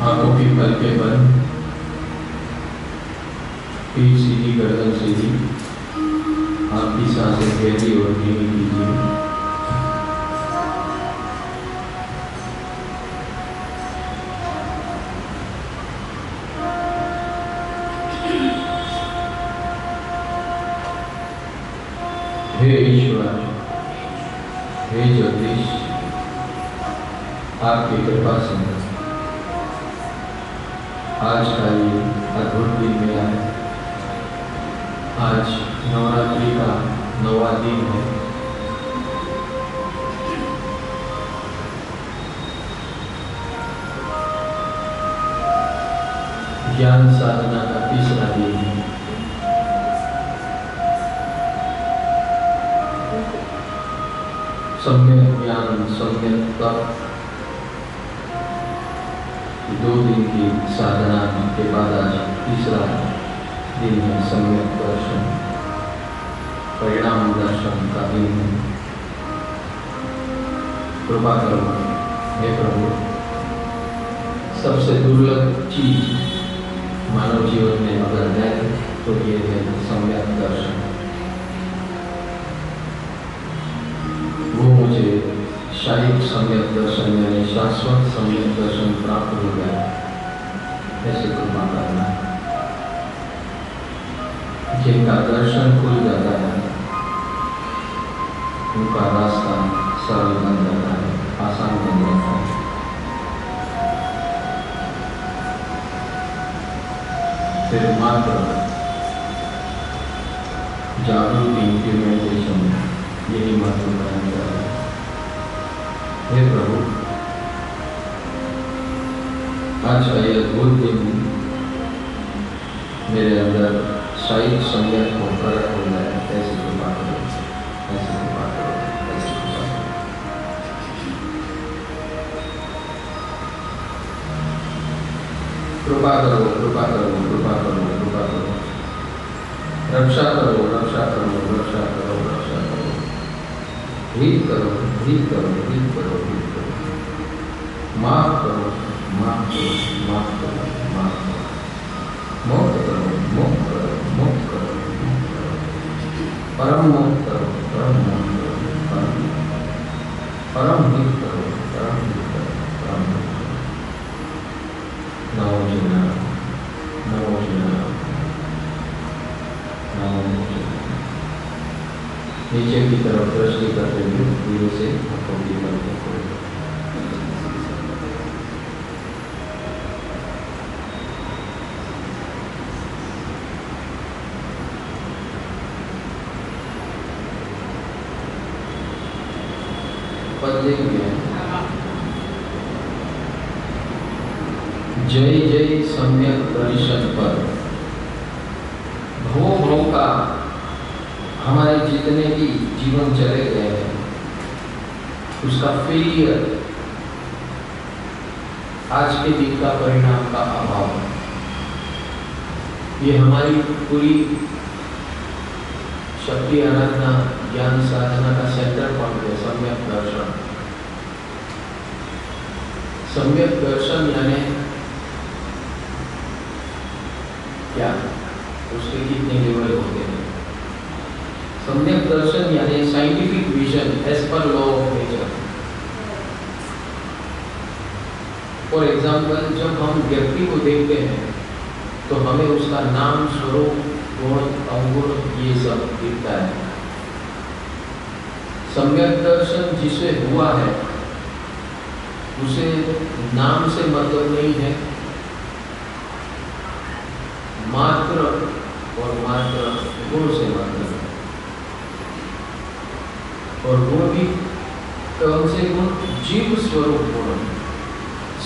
आंखों की पलकें बंद, पीठ सीधी, गर्दन सीधी, आपकी सांसें गहरी और धीमी कीजिए। हे ईश्वर, हे जगदीश, आपकी कृपा से आज का ये अद्भुत दिन मिला है। आज नवरात्रि का 9वां दिन है। ज्ञान साधना का तीसरा दिन है। सम्यक ज्ञान, सम्यक तप, 2 दिन की साधना के बाद आज तीसरा दिन है। सम्यक दर्शन, परिणाम दर्शन का दिन है। कृपा करो हे प्रभु, सबसे दुर्लभ चीज मानव जीवन में अगर है तो ये है सम्यक दर्शन। वो मुझे शारीरिक सम्यक दर्शन यानी शाश्वत सम्यक दर्शन प्राप्त हो गया, ऐसे कृपा करना। जिनका दर्शन खुल जाता है उनका रास्ता सरल बन जाता है, आसान बन जाता है। फिर मात्र जागृति, इम्प्लीमेंटेशन, यही महत्वपूर्ण है। हे प्रभु, आज का यह अद्भुत दिन मेरे अंदर शारीरिक सम्यक को प्रकट हो जाए, ऐसी कृपा करो, ऐसी कृपा करो, ऐसी कृपा करो। कृपा करो, कृपा करो, कृपा करो, कृपा करो। रक्षा करो, रक्षा करो, रक्षा करो, रक्षा करो। हित करो, हित करो, हित करो, हित करो। माफ करो, माफ करो, माफ करो, माफ करो। मुक्त करो, मुक्त करो, मुक्त करो, मुक्त करो। परम मुक्त करो, परम मुक्त करो, परम हित करो, परम हित करो, परम हित करो। नमो जिनारायण, नमो जिनारायण, नमो जिनारायण। नीचे की तरफ दृष्टि करते हुए धीरे से आंखों की पलकें खोलो। जय जय सम्यक दर्शन पर भव भव का हमारे जितने भी जीवन चले गए हैं उसका फेलियर आज के दिन का परिणाम का अभाव, ये हमारी पूरी शक्ति आराधना ज्ञान साधना का सेंटर पॉइंट है। सम्यक दर्शन, सम्यक दर्शन यानी क्या, उसके कितने लेवल होते हैं? सम्यक दर्शन यानी साइंटिफिक विजन एज पर law of nature. For example, जब हम व्यक्ति को देखते हैं तो हमें उसका नाम, स्वरूप, गुण, अवगुण ये सब दिखता है। सम्यक दर्शन जिसे हुआ है उसे नाम से मतलब नहीं है, मात्र और मात्र गुण से मतलब है। और गुण भी कौन से गुण? जीव स्वरूप गुण,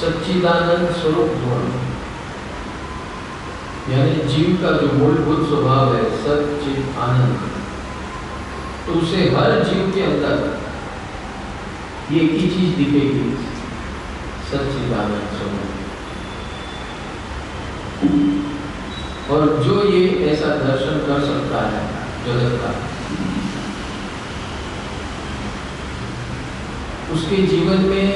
सच्चिदानंद स्वरूप गुण, यानी जीव का जो मूलभूत स्वभाव है सच्चिद आनंद, तो उसे हर जीव के अंदर ये एक ही चीज दिखेगी, सच्चिदानंद स्वरूप। और जो ये ऐसा दर्शन कर सकता है जगत का, उसके जीवन में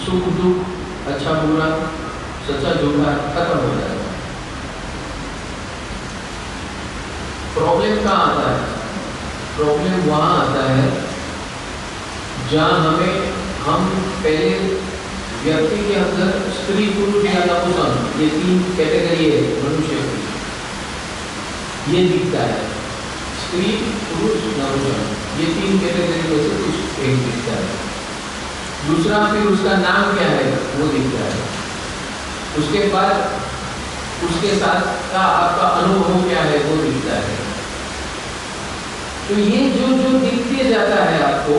सुख दुख, अच्छा बुरा, सच्चा झूठा खत्म हो जाएगा। प्रॉब्लम कहाँ आता है? प्रॉब्लम वहाँ आता है जहाँ हम पहले व्यक्ति के अंदर स्त्री पुरुष या नपुंसक, ये तीन कैटेगरी है मनुष्य की, ये दिखता है। स्त्री पुरुष नपुंसक, ये तीन कैटेगरी में से कुछ एक दिखता है। दूसरा फिर उसका नाम क्या है वो दिखता है। उसके बाद उसके साथ का आपका अनुभव क्या है वो दिखता है। तो ये जो जो दिखते जाता है आपको,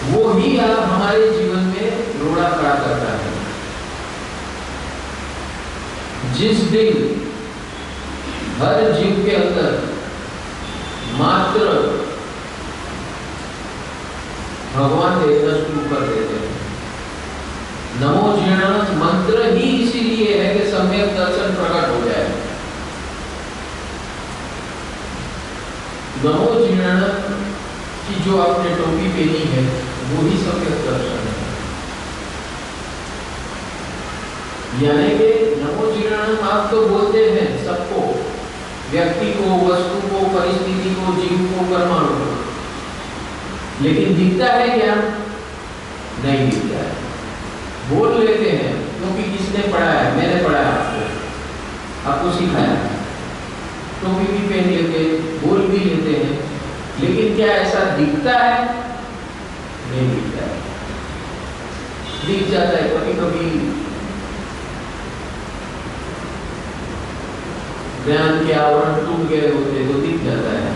वो ही आप हमारे जीवन में रोड़ा खड़ा करता है। जिस दिन हर जीव के अंदर मात्र भगवान देखना शुरू कर देते हैं। नमो जीर्णानंद मंत्र ही इसीलिए है कि सम्यक दर्शन प्रकट हो जाए। नमो जीर्णानंद की जो आपने टोपी पहनी है वो ही सम्यक दर्शन है। यानी कि नमो जीर्णानंद आप तो बोलते हैं सबको, व्यक्ति को, वस्तु को, परिस्थिति को, जीव को, परमाणु को, लेकिन दिखता है क्या? नहीं दिखता है। बोल लेते हैं क्योंकि किसने पढ़ाया? मैंने पढ़ाया आपको सिखाया। टोपी भी पहन लेते, बोल भी लेते हैं, लेकिन क्या ऐसा दिखता है? नहीं दिखता है। दिख जाता है कभी कभी ज्ञान के आवरण टूट गए होते तो दिख जाता है,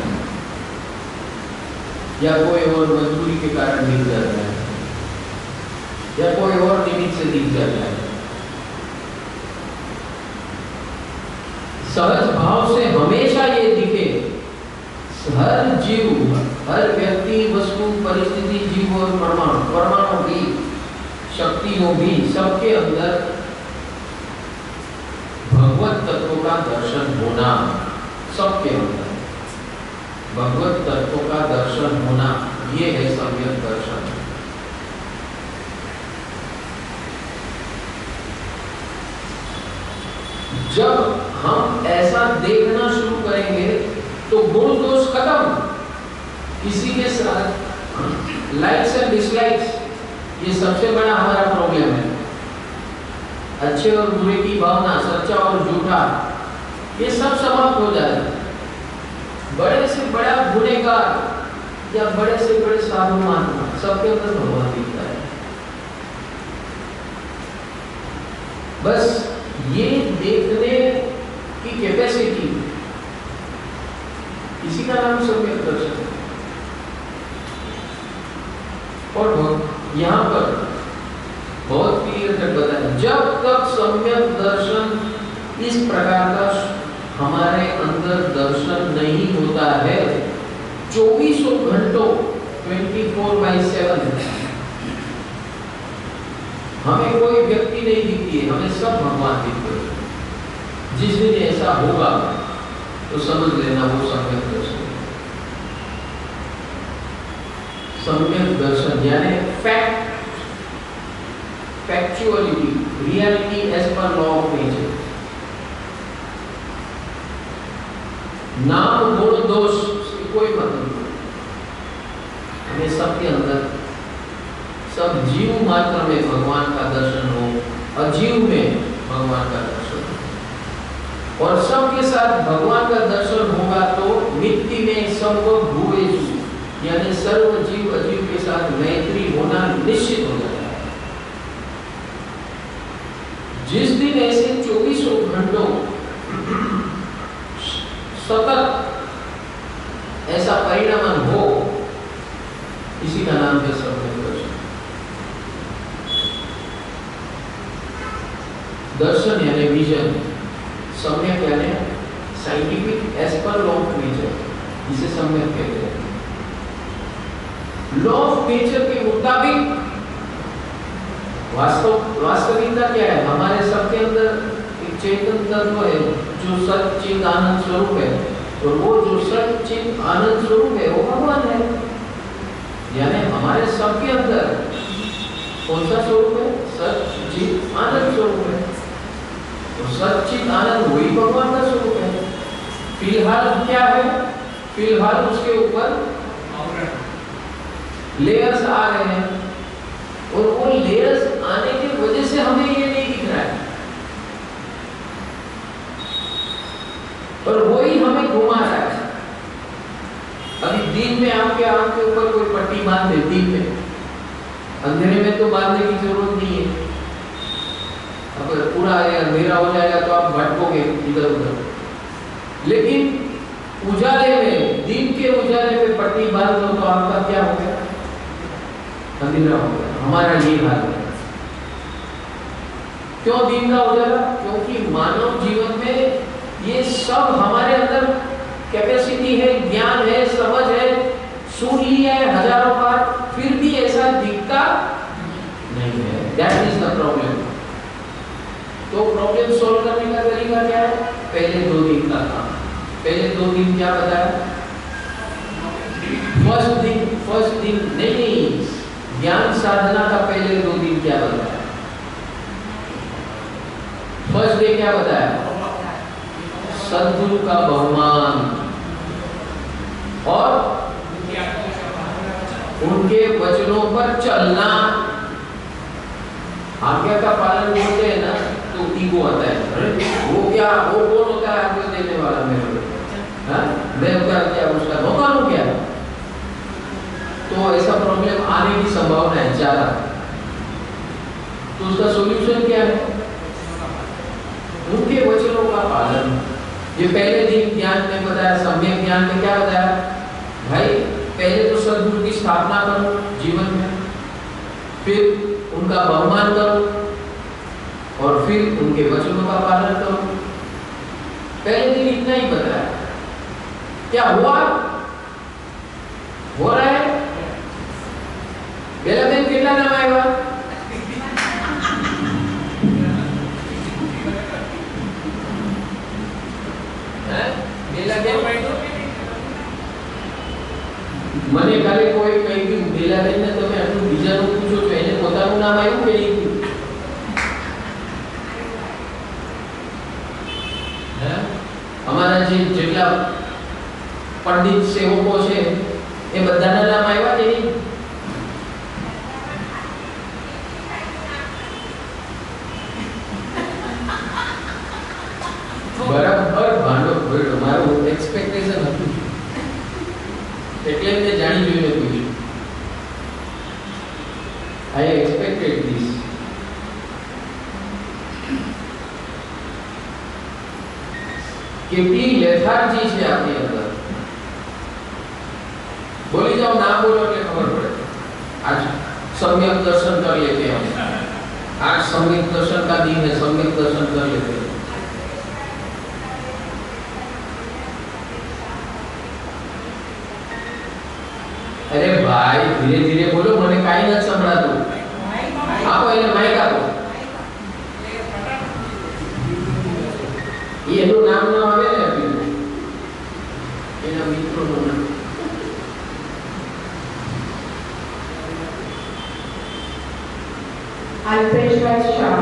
या कोई और मजबूरी के कारण दिख जाता है, या कोई और निमित्त से दिख जाता है। सहज भाव से हमेशा ये दिखे। हर जीव, हर व्यक्ति, वस्तु, परिस्थिति, जीव और परमाणु, परमाणु भी, शक्तियों भी, सबके अंदर भगवत तत्व का दर्शन होना। सबके अंदर भगवत तत्व का दर्शन होना, ये है सम्यक दर्शन। जब हम ऐसा देखना शुरू करेंगे तो गुण दोष खत्म। किसी के साथ लाइक्स एंड डिसलाइक्स, ये सबसे बड़ा हमारा प्रॉब्लम है। अच्छे और बुरे की भावना, सच्चा और झूठा, ये सब समाप्त हो जाए। बड़े से बड़ा गुनहगार या बड़े से बड़े साधु महात्मा, सबके अंदर भगवान दिखता है। बस ये देखने की कैपेसिटी, इसी का नाम सम्यक दर्शन है। और यहाँ पर बहुत क्लियर कट बताया, जब तक सम्यक दर्शन इस प्रकार का हमारे अंदर दर्शन नहीं होता है, 24 घंटों 24/7 हमें कोई व्यक्ति नहीं दिखती है, हमें सब भगवान दिखते हैं। जिस दिन ऐसा होगा तो समझ लेना वो सम्यक दर्शन है। सम्यक दर्शन यानी फैक्चुअलिटी, रियलिटी एज पर लॉ ऑफ नेचर। नाम गुण दोष से कोई मतलब नहीं। हमें सबके अंदर, सब जीव मात्र में भगवान का दर्शन हो, अजीव में भगवान का दर्शन हो, और सबके साथ भगवान का दर्शन होगा तो मिट्टी में सर्व भूवेषु, यानी सर्व जीव अजीव के साथ मैत्री होना निश्चित हो जाता है। जिस दिन ऐसे 24 घंटों सतत ऐसा परिणाम हो, इसी का नाम है सम्यक दर्शन। दर्शन यानी विजन, सम्यक यानी साइंटिफिक एज पर लॉ ऑफ नेचर, इसे सम्यक कहते हैं। लॉ ऑफ नेचर के मुताबिक वास्तविकता क्या है? हमारे सबके अंदर एक चेतन तत्व है जो सच्चिद आनंद स्वरूप है, और वो जो सच्चिद आनंद स्वरूप है वो भगवान है। यानी हमारे सबके अंदर कौन सा स्वरूप है? सच्चित आनंद स्वरूप है। तो सच्चित आनंद वही भगवान का स्वरूप है। फिलहाल क्या है? फिलहाल उसके ऊपर लेयर्स आ रहे हैं और वो लेयर्स आने की वजह से हमें ये नहीं दिख रहा है, पर वही हमें घुमा रहा है। अभी दिन में आपके आंख के ऊपर कोई पट्टी बांध दे, दिन में, अंधेरे में तो बांधने की जरूरत नहीं है। अगर पूरा अंधेरा हो जाएगा तो आप भटकोगे इधर उधर, लेकिन उजाले में, दिन के उजाले पे पट्टी बांध दो तो आपका क्या हो गया? अंधेरा हो गया। हमारा ये हाल है। क्यों दिन का उजाला? क्योंकि मानव जीवन में ये सब हमारे अंदर कैपेसिटी है, ज्ञान है, समझ है, सुन लिया है हजारों बार, फिर भी ऐसा दिखता नहीं है। That is the problem. तो प्रॉब्लम सॉल्व करने का तरीका क्या है? पहले 2 दिन का काम। पहले 2 दिन क्या बताया? फर्स्ट दिन नहीं, ज्ञान साधना का पहले 2 दिन क्या बताया? फर्स्ट डे क्या बताया? सद्गुरु का बहुमान और उनके वचनों पर चलना। आज्ञा का पालन करते हैं ना तो ईगो आता है। अरे वो क्या, वो कौन होता है आज्ञा देने वाला? मेरे को मैं क्या उसका भगवान हूं क्या? तो ऐसा प्रॉब्लम आने की संभावना है ज्यादा। तो उसका सॉल्यूशन क्या है? उनके वचनों का पालन। ये पहले दिन ज्ञान में बताया, सम्यक ज्ञान में क्या बताया? भाई पहले तो सद्गुरु की स्थापना करो जीवन में, फिर उनका बहुमान करो और फिर उनके वचनों का पालन करो। पहले दिन इतना ही बताया। क्या हुआ? हो रहा है? पहला दिन कितना नाम आएगा? મને કાલે કોઈ કઈ બી બેલા લઈને તમે આટલું બીજાનું પૂછો છો, એને પોતાનું નામ આવ્યું કે નહીં? અમારા જે જેટલા પંડિત સેવકો છે એ બધાના નામ આવ્યા કે નહીં? બરાબર ભાંડો ભર્યો. મારું એક્સપેક્ટેશન હતું એટલે મેં જાણી જોઈને પૂછ્યું. I expected this. કેટલી લેથાર્જી છે આપની અંદર. બોલી જાઓ, ના બોલો એટલે ખબર પડે. आज सम्यक दर्शन कर लेते हैं. आज सम्यक दर्शन का दिन है, सम्यक दर्शन कर लेते हैं. अरे भाई धीरे धीरे बोलो, મને કાઈ ન સંભળાતું. આપો એને માઈક આપો. એનું નામ ન આવે ને એના મિત્રોનું નામ. अल्पेशभाई शाह.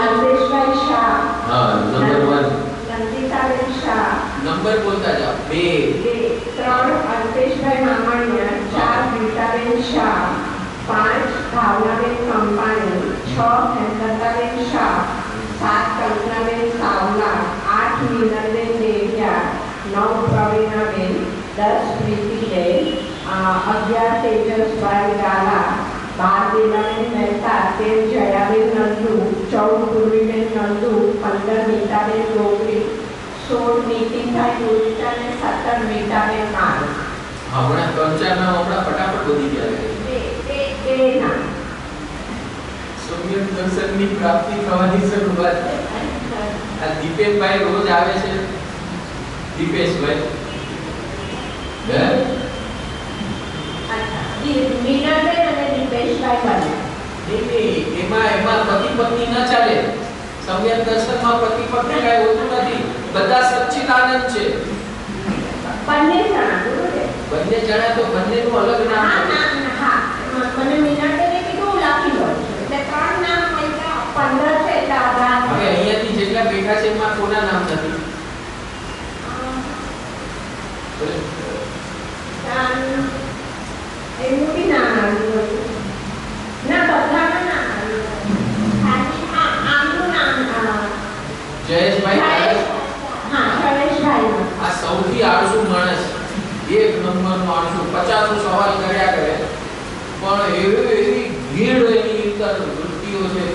अल्पेशभाई शाह. हाँ, नंबर 1. नंदिताबेन शाह. नंबर बोलता जाओ. 2. 3 अल्पेशभाई मामाणिया. 4 गीताबेन शाह. 5 भावनाबेन कंपाणी. 6 हेमलताबेन शाह. 7 कल्पनाबेन सावला. 8 मीनलबेन देविया. 9 प्रवीणाबेन. 10 प्रीतिबेन. 11 तेजसभाई गाला. 12 बेलाबेन मेहता. 13 जयाबेन नंदू. 14 पूर्वीबेन नंदू. 15 नीताबेन डोगरी. 16 નીતિનભાઈ ગુરતા ને 17 મીતાબેન માર. હમણાં 3-4 નામ હમણાં ફટાફટ વધી ગયા છે. ના સમ્યક દર્શનની પ્રાપ્તિ થવાની શરૂઆત. આ દીપેશભાઈ રોજ આવે છે. દીપેશભાઈ મીનાબેન અને દીપેશભાઈ બને. એમાં પતિ પત્ની ન ચાલે. सम्यक दर्शन में पति पत्नी काय होતું નથી. બધા સચ્ચિદાનંદ છે. બંને જણા ગુરુદેવ બંને જણા તો બંનેનું અલગ નામ હા છે. હા મને મીનાબેને કીધું લખી લો એટલે 3 નામ એટલે 15 છે એટલે 18. હવે અહીંયાથી જેટલા બેઠા છે એમાં કોના નામ નથી? એનું બી નામ આવ્યું ના બધાના નામ આવ્યું ખાલી આમનું નામ જયેશભાઈ. હા જયેશભાઈ. આ સૌથી આળસુ માણસ, એક નંબરનો આળસુ. 50 સવાલ કર્યા કરે પણ એવી ભીડ એની અંદર વૃત્તિઓ છે.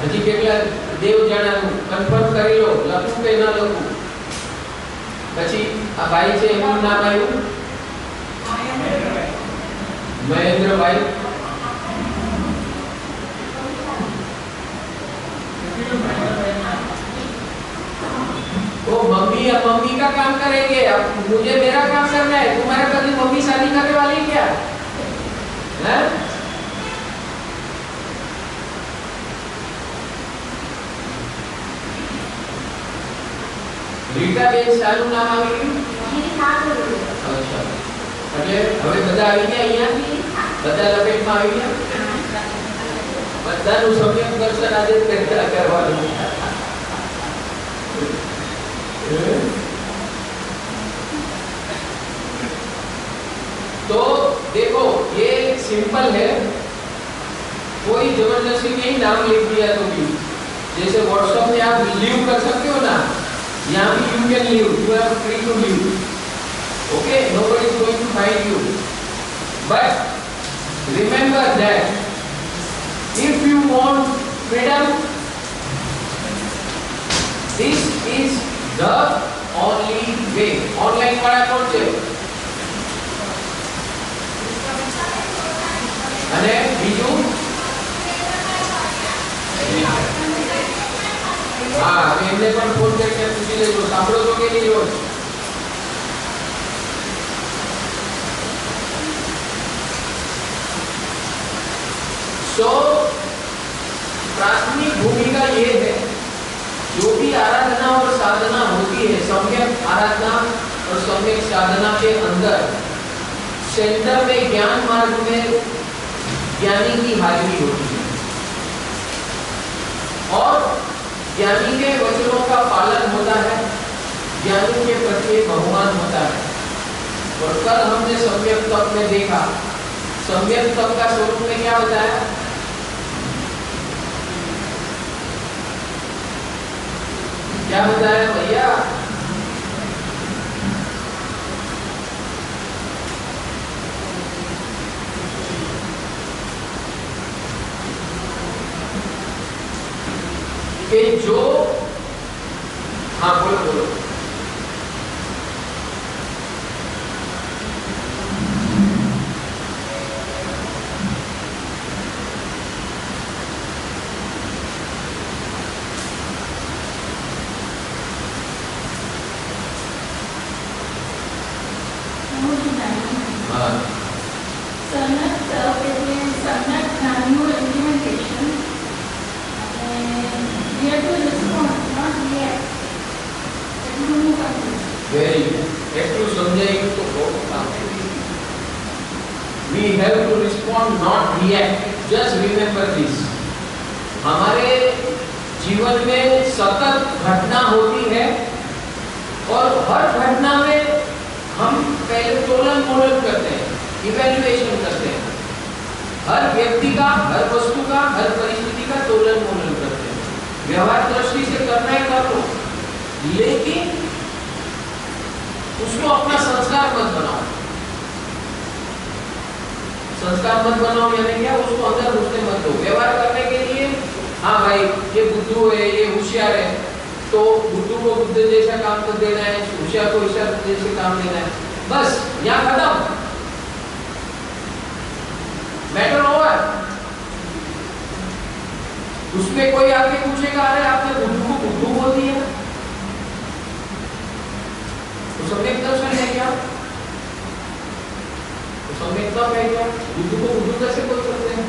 હજી કેટલા દેવ જાણાનું કન્ફર્મ કરી લો, લખું કે ન લખું? પછી આ ભાઈ છે એનું નામ આવ્યું મહેન્દ્રભાઈ. वो मम्मी अब मम्मी का काम करेंगे, अब मुझे मेरा काम करना है. तुम्हारे कभी मम्मी शादी करने वाली है क्या? हैं? રીટા બેન શાનું નામ આવી ગયું? અચ્છા, એટલે હવે બધા આવી ગયા અહીંયા, બધા લપેટમાં આવી ગયા. બધાનું સમ્યક દર્શન આજે કરવાનું. तो देखो ये सिंपल है, कोई जबरदस्ती नहीं नाम लिख दिया तो भी. जैसे व्हाट्सएप में आप लीव कर सकते हो ना, यहाँ भी you can leave, you are free to leave. Okay, nobody is going to find you. But remember that if you want freedom, this is the only way. Online વાળા કોણ છે? અને બીજું હા, એમને પણ ફોન કરીને પૂછી લેજો, સાંભળો તો કે નહીં રોજ. तो प्राथमिक भूमिका ये है, जो भी आराधना और साधना होती है, सम्यक आराधना और सम्यक साधना के अंदर सेंटर में ज्ञान मार्ग में ज्ञानी की हाजिरी होती है और ज्ञानी के वचनों का पालन होता है, ज्ञानी के प्रति बहुमान होता है. और कल हमने सम्यक तप में देखा, सम्यक तप का स्वरूप में क्या होता है? क्या बताया भैया? कि जो हाँ बोलो बोलो. We have to respond, not react. Just remember this. हमारे जीवन में सतत घटना होती है और हर घटना में हम पहले तोलन मोलन करते हैं, इवैल्यूएशन करते हैं. हर व्यक्ति का, हर वस्तु का, हर परिस्थिति का तोलन मोलन करते हैं. व्यवहार दृष्टि से करना है कर लो, लेकिन उसको अपना संस्कार मत बनाओ. संस्कार मत बनाओ यानी क्या? उसको अंदर घुसने मत दो. व्यवहार करने के लिए हाँ भाई ये बुद्धू है, ये होशियार है, तो बुद्धू को बुद्ध जैसा काम तो देना है, होशियार को होशियार जैसे काम देना है. बस यहाँ खत्म, मैटर ओवर. उसमें कोई आके पूछेगा अरे आपने बुद्धू को बुद्धू बोल दिया, तो सम्यक दर्शन है क्या? सम्यक तप है क्या? बुद्धू को बुद्धू कैसे बोल सकते हैं?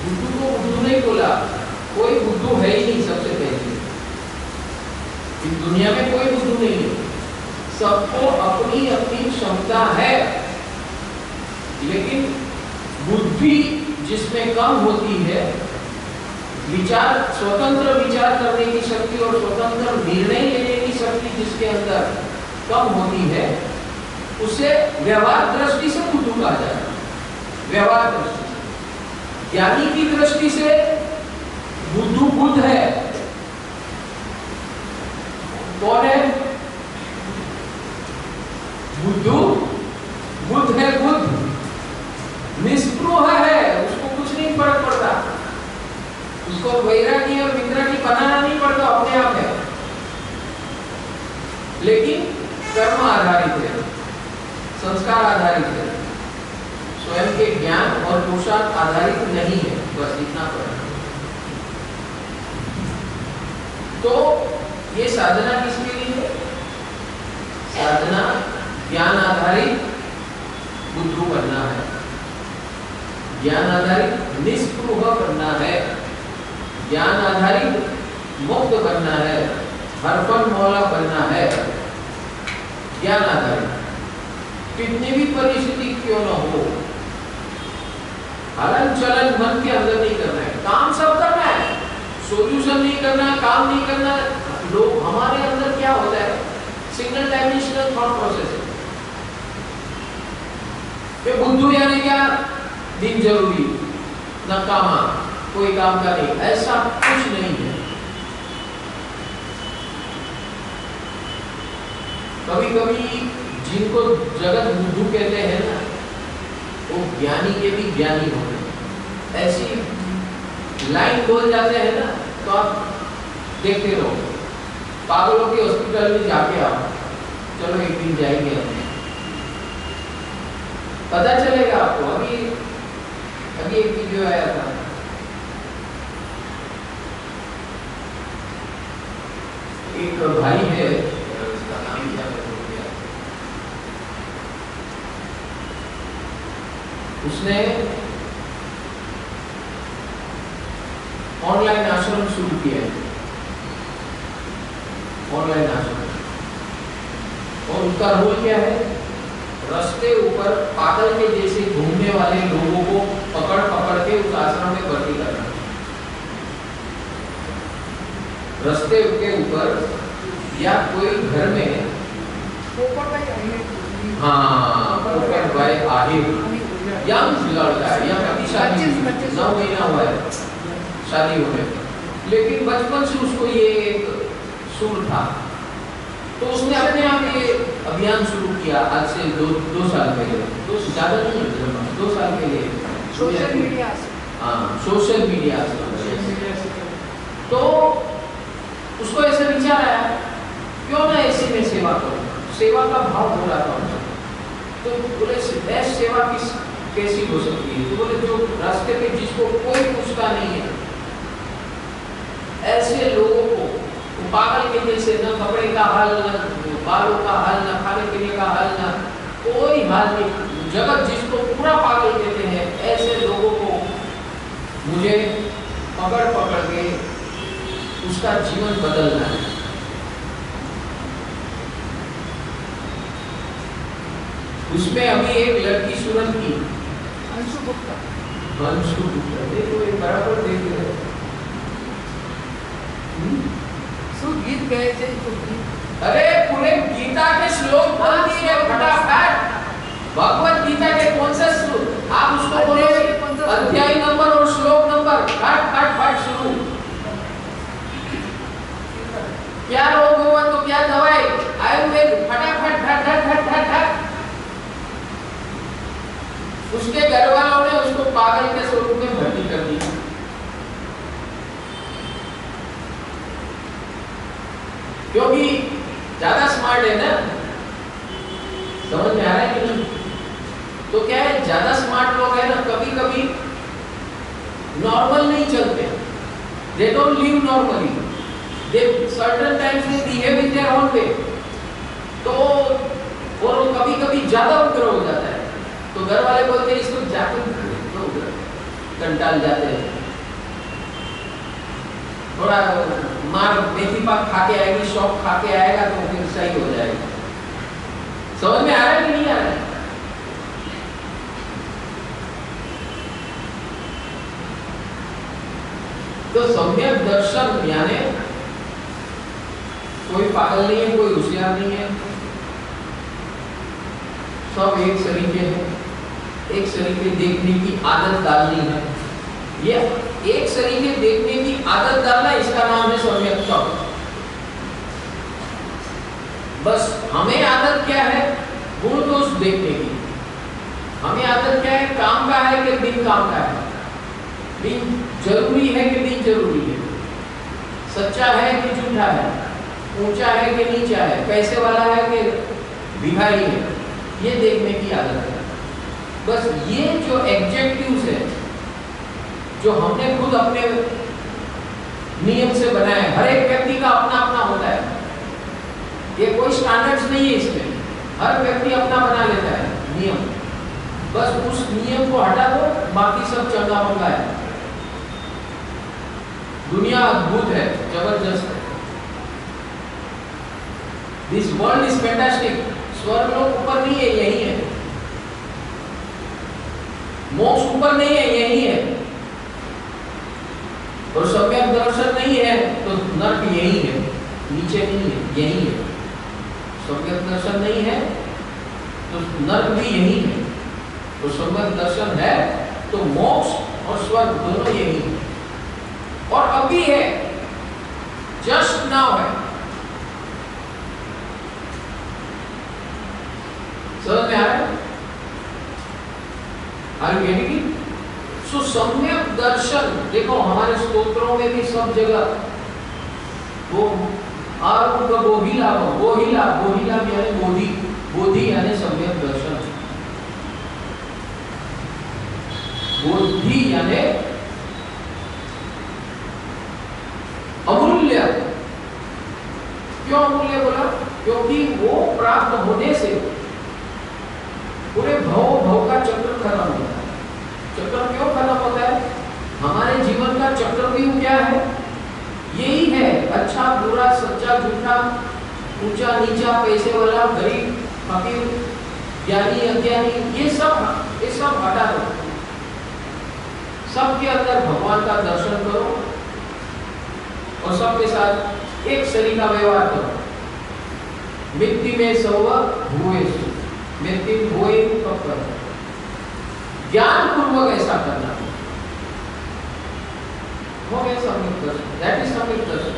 बुद्धू को बुद्धू नहीं बोला, कोई बुद्धू है ही नहीं। सबसे पहले इस दुनिया में कोई बुद्धू नहीं है, सबको अपनी अपनी क्षमता है, लेकिन बुद्धि जिसमें कम होती है, विचार, स्वतंत्र विचार करने की शक्ति और स्वतंत्र निर्णय लेने की शक्ति जिसके अंदर कम होती है, उसे व्यवहार दृष्टि से बुद्धू कहा जाता है। व्यवहार दृष्टि से, ज्ञानी की दृष्टि से बुद्धू बुद्ध है। कौन है बुद्धू? बुद्ध है, बुद्ध निष्पृह है, उसको कुछ नहीं फर्क पड़ता, उसको वैरागी और वितरागी बनाना नहीं पड़ता, अपने आप है, लेकिन कर्म आधारित है, संस्कार आधारित है, स्वयं के ज्ञान और पुरुषार्थ आधारित नहीं है। बस इतना फर्क। तो ये साधना किसके लिए है? साधना ज्ञान आधारित बुद्धू बनना है, ज्ञान आधारित निष्पृह बनना है, ज्ञान आधारित मुक्त बनना है, हरपन मौला बनना है। ज्ञान आधारित कितनी भी परिस्थिति क्यों न हो, हलन चलन मन के अंदर नहीं करना है, काम सब करना है, सॉल्यूशन नहीं करना, काम नहीं करना। लोग हमारे अंदर क्या होता है, सिंगल डायमेंशनल थॉट प्रोसेस है। ये बुद्धू यानी क्या, दिन जरूरी, न कामा, कोई काम का नहीं, ऐसा कुछ नहीं है। कभी कभी जिनको जगत बुद्धू कहते हैं ना, वो ज्ञानी के भी ज्ञानी होते हैं। ऐसी लाइन बोल जाते हैं ना, तो आप देखते रहो, पागलों के हॉस्पिटल में जाके आओ, चलो एक दिन जाएंगे हम, पता चलेगा आपको। अभी एक वीडियो आया था, एक भाई है, उसका नाम क्या हो गया, उसने ऑनलाइन आश्रम शुरू किया है, ऑनलाइन आश्रम, और उसका रोल क्या है, रास्ते ऊपर पागल के जैसे घूमने वाले लोगों को पकड़ पकड़ के उस आश्रम में भर्ती करना। रास्ते के ऊपर या कोई घर में, हाँ पोपट भाई आहिर, यंग लड़का है, यंग अभी शादी 9 महीना हुआ है शादी होने, लेकिन बचपन से उसको ये एक सुर था, तो उसने अपने आप ये अभियान शुरू किया। आज से दो साल पहले, ज्यादा नहीं, 2 साल पहले, सोशल मीडिया, हाँ सोशल मीडिया। तो उसको ऐसे विचार आया, क्यों ना ऐसे में सेवा करूं, सेवा का भाव हो रहा था उनसे। तो बोले बेस्ट सेवा कैसी हो सकती है? तो बोले जो रास्ते पे जिसको कोई पूछता नहीं है, ऐसे लोगों को, पागल के जैसे, न कपड़े का हाल, न बालों का हाल, न खाने पीने का हाल, न कोई हाल नहीं, जगत जिसको पूरा पागल कहते हैं, ऐसे लोगों को मुझे पकड़ पकड़ के उसका जीवन बदलना है। उसमें अभी एक लड़की सूरत की, अंशु गुप्ता, देखो एक बराबर देख रहे हैं, गीत गए थे तो अरे पूरे गीता के श्लोक बोल दिए फटाफट। भगवत गीता के कौन से श्लोक, आप उसको बोलो अध्याय नंबर और श्लोक नंबर, फट फट फट शुरू। क्या रोग हुआ तो क्या दवाई, आयुर्वेद, फटाफट फट फट फट फट फट। उसके घर वालों ने उसको पागल के स्वरूप में भर्ती कर दिया। क्योंकि ज्यादा स्मार्ट है ना, समझ में आ रहा है कि नहीं? तो क्या है, ज्यादा स्मार्ट लोग है ना, कभी कभी नॉर्मल नहीं चलते, they don't live normally, they certain times they behave in their own way. तो वो कभी कभी ज्यादा उग्र हो जाता है, तो घर वाले बोलते हैं इसको जाके कंटाल जाते हैं। थोड़ा मार मेथी पाक खा के आएगी, शौक खा के आएगा तो फिर सही हो जाएगा। समझ में आ रहा है कि नहीं आ रहा है? तो सम्यक दर्शन यानी कोई पागल नहीं है, कोई होशियार नहीं है, सब एक सरीके हैं। एक सरीके देखने की आदत डालनी है, ये एक सरीके देखने की आदत डालना, इसका नाम है सम्यक दर्शन। बस हमें आदत क्या है? गुण दोष देखने की। हमें आदत क्या है? काम का है कि बिन काम का है, बिन जरूरी है कि बिन जरूरी है, सच्चा है कि झूठा है, ऊंचा है कि नीचा है, पैसे वाला है कि भिखारी है, ये देखने की आदत है। बस ये जो एडजेक्टिव्स है जो हमने खुद अपने नियम से बनाए, हर एक व्यक्ति का अपना अपना होता है, ये कोई स्टैंडर्ड्स नहीं है इसमें, हर व्यक्ति अपना बना लेता है नियम। बस उस नियम को हटा दो, बाकी सब चंगा मंगा है। दुनिया अद्भुत है, जबरदस्त है। This world is fantastic. स्वर्ग लोक ऊपर नहीं है, यही है। मोक्ष ऊपर नहीं है, यही है। और सम्यक दर्शन नहीं है तो नर्क यही है, नीचे नहीं है, यही है। सम्यक दर्शन नहीं है तो नर्क भी यही है। तो सम्यक दर्शन है तो मोक्ष और स्वर्ग दोनों यही है, और अभी है, जस्ट नाउ है। समझ में आ रहा है? Are you getting it? So सम्यक दर्शन देखो हमारे स्तोत्रों में भी सब जगह वो आरूप बोहिला बोहिला बोहिला यानी बोधि, बोधि यानी सम्यक दर्शन, बोधि यानी अमूल्य। क्यों अमूल्य बोला? क्योंकि वो प्राप्त होने से पूरे भव का चक्र खत्म होता है। चक्र क्यों खत्म होता है? हमारे जीवन का चक्रव्यूह क्या है? यही है, अच्छा बुरा, सच्चा झूठा, ऊंचा नीचा, पैसे वाला गरीब, फकीर, ज्ञानी अज्ञानी, ये सब हटा दो। सबके अंदर भगवान का दर्शन करो और सबके साथ एक शरीर का व्यवहार करो। मिट्टी में सव भूयेषु, मिट्टी भूये कपर, ज्ञान पूर्वक ऐसा करना हो गया सम्यक दर्शन। दैट इज सम्यक दर्शन।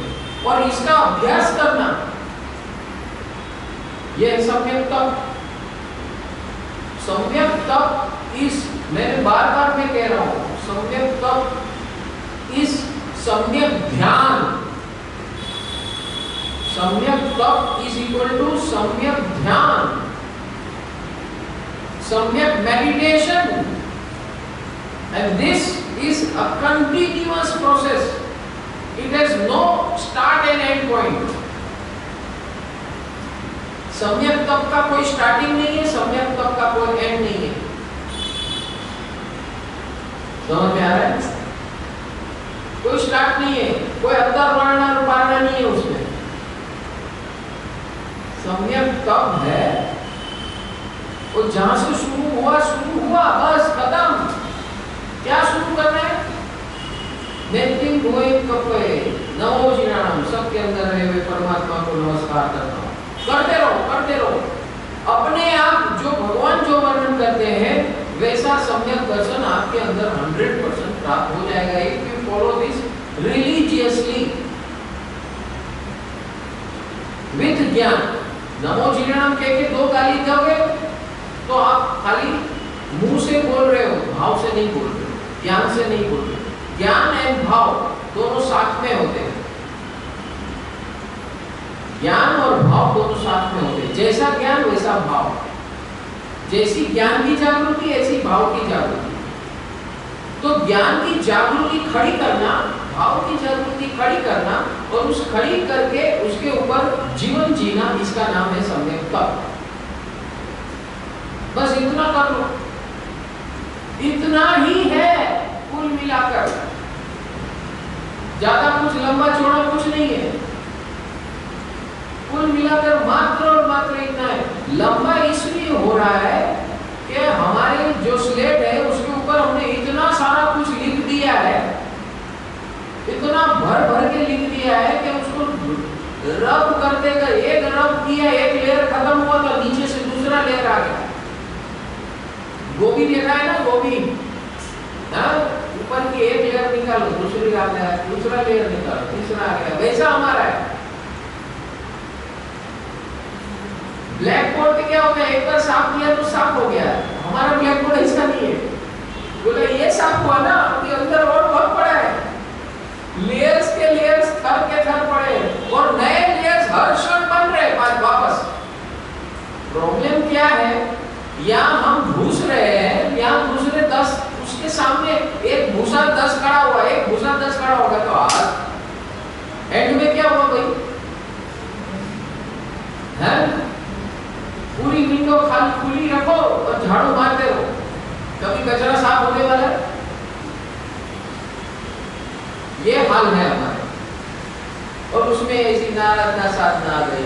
और इसका अभ्यास करना, यह सम्यक तप। सम्यक तप इस, मैं बार बार मैं कह रहा हूं, सम्यक तप इस सम्यक ध्यान। सम्यक तप इज इक्वल टू सम्यक ध्यान, सम्यक meditation, and this is a continuous process. It has no start and end point. सम्यक तप का कोई स्टार्टिंग नहीं है, सम्यक तप का कोई एंड नहीं है। समझ में आ रहा है? कोई स्टार्ट नहीं है, कोई अंदर वाला रूपाना नहीं है उसमें। सम्यक तप है वो जहां से शुरू हुआ बस खत्म। क्या शुरू करना है? नेत्रिं भूयें कपये नमो जिनाणम, सबके अंदर रहे हुए परमात्मा को नमस्कार करना। करते रहो। अपने आप जो भगवान जो वर्णन करते हैं वैसा सम्यक दर्शन आपके अंदर 100% प्राप्त हो जाएगा। If you follow this religiously with ज्ञान। नमो जिनाणम कह के 2 गाली दोगे तो आप खाली मुंह से बोल रहे हो, भाव से नहीं बोल रहे, ज्ञान से नहीं बोल रहे। ज्ञान एंड भाव दोनों साथ में होते हैं। ज्ञान और भाव दोनों साथ में होते हैं। जैसा ज्ञान वैसा भाव, जैसी ज्ञान की जागृति ऐसी भाव की जागृति। तो ज्ञान की जागृति खड़ी करना, भाव की जागृति खड़ी करना और उस खड़ी करके उसके ऊपर जीवन जीना, इसका नाम है सम्यक तप। बस इतना कर लो, इतना ही है कुल मिलाकर। ज्यादा कुछ लंबा अगर मात्र और मात्र इतना है, लंबा इसलिए हो रहा है कि हमारे जो स्लेट है उसके ऊपर हमने इतना सारा कुछ लिख दिया है, इतना भर भर के लिख दिया है कि उसको रब कर देगा। एक रब किया, एक लेयर खत्म हुआ तो नीचे से दूसरा लेयर आ गया। गोभी देखा है ना, गोभी, हाँ, ऊपर की एक लेयर निकालो, दूसरी आ गया, दूसरा लेयर निकालो, तीसरा आ गया। वैसा हमारा है। ब्लैक बोर्ड पे क्या होता है, एक बार साफ किया तो साफ हो गया। हमारा ब्लैक बोर्ड ऐसा नहीं है। बोले ये साफ हुआ ना, अभी अंदर और बहुत पड़ा है, लेयर्स के लेयर्स थर के थर पड़े और नए लेयर्स हर क्षण बन रहे वापस। प्रॉब्लम क्या है, या हम घुस रहे हैं, या दूसरे 10 उसके सामने एक भूसा 10 खड़ा हुआ, एक भूसा 10 खड़ा होगा तो आज एंड में क्या हुआ भाई, है? पूरी विंडो खाली खुली रखो और झाड़ू मारते रहो, कभी कचरा साफ होने वाला है? ये हाल है हमारे। और उसमें ऐसी नाराधना साधना आ गई,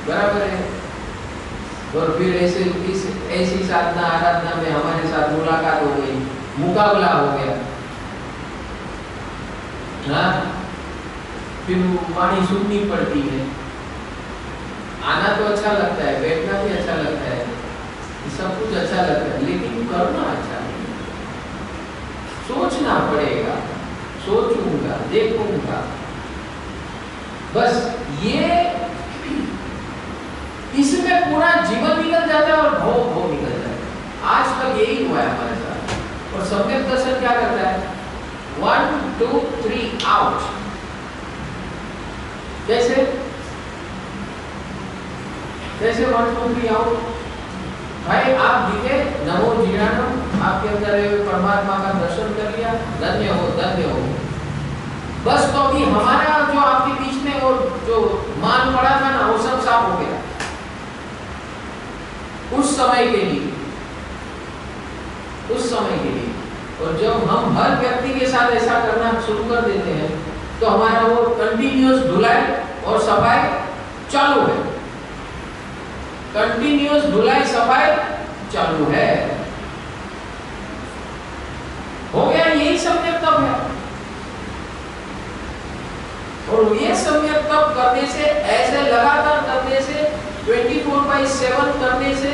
बराबर है। और फिर ऐसी साधना आराधना में हमारे साथ मुलाकात हो गई, मुकाबला हो गया, हाँ? फिर वाणी सुननी पड़ती है। आना तो अच्छा लगता है, बैठना भी अच्छा लगता है, सब कुछ अच्छा लगता है, लेकिन करना अच्छा नहीं। सोचना पड़ेगा, सोचूंगा, देखूंगा, बस ये इसमें पूरा जीवन निकल जाता है और भव निकल जाता है। आज तक यही हुआ है हमारे साथ। और सम्यक दर्शन क्या करता है, 1 2 3 आउट। कैसे 1 2 3 आउट? भाई आप दिखे, नमो जीरानम, आपके अंदर परमात्मा का दर्शन कर लिया, धन्य हो, धन्य हो। बस तो अभी हमारा जो आपके बीच में वो जो मान पड़ा था ना, वो सब साफ हो गया उस समय के लिए, उस समय के लिए। और जब हम हर व्यक्ति के साथ ऐसा करना शुरू कर देते हैं तो हमारा वो कंटिन्यूअस धुलाई और सफाई चालू है, कंटिन्यूअस धुलाई सफाई चालू है। हो गया, यही सम्यक तप है। और ये सम्यक तप करने से, ऐसे लगातार करने से, 24/7 करने से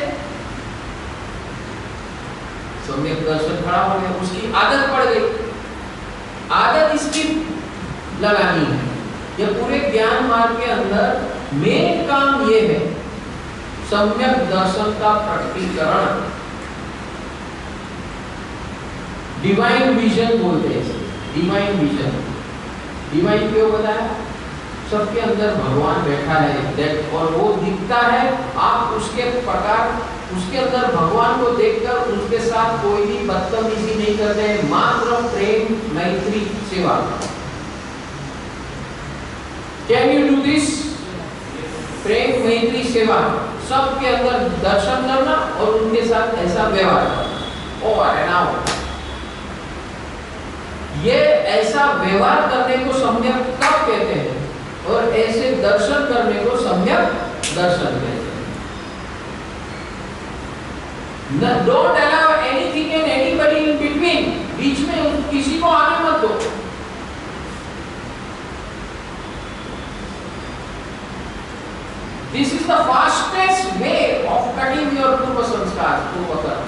सम्यक दर्शन खड़ा हो गया, उसकी आदत पड़ गई। आदत इसकी लगानी है। ये पूरे ज्ञान मार्ग के अंदर मेन काम ये है, सम्यक दर्शन का प्रकटीकरण। डिवाइन विजन बोलते हैं इसे, डिवाइन विजन। डिवाइन क्यों बताया? सबके अंदर भगवान बैठा है, और वो दिखता है। आप उसके प्रकार, उसके अंदर भगवान को देखकर उसके साथ कोई भी बदतमीजी नहीं करते हैं, मात्र प्रेम, मैत्री, सेवा। Can you do this? प्रेम, मैत्री, सेवा, सबके अंदर दर्शन करना और उनके साथ ऐसा व्यवहार करना। Over and out. ये ऐसा व्यवहार करने को सम्यक तप कहते हैं, और ऐसे दर्शन करने को सम्यक दर्शन कहते हैं। Don't allow anything and anybody in between, बीच में किसी को आने मत दो। This is the fastest way of cutting your पूर्व संस्कार, पूर्व कर्म।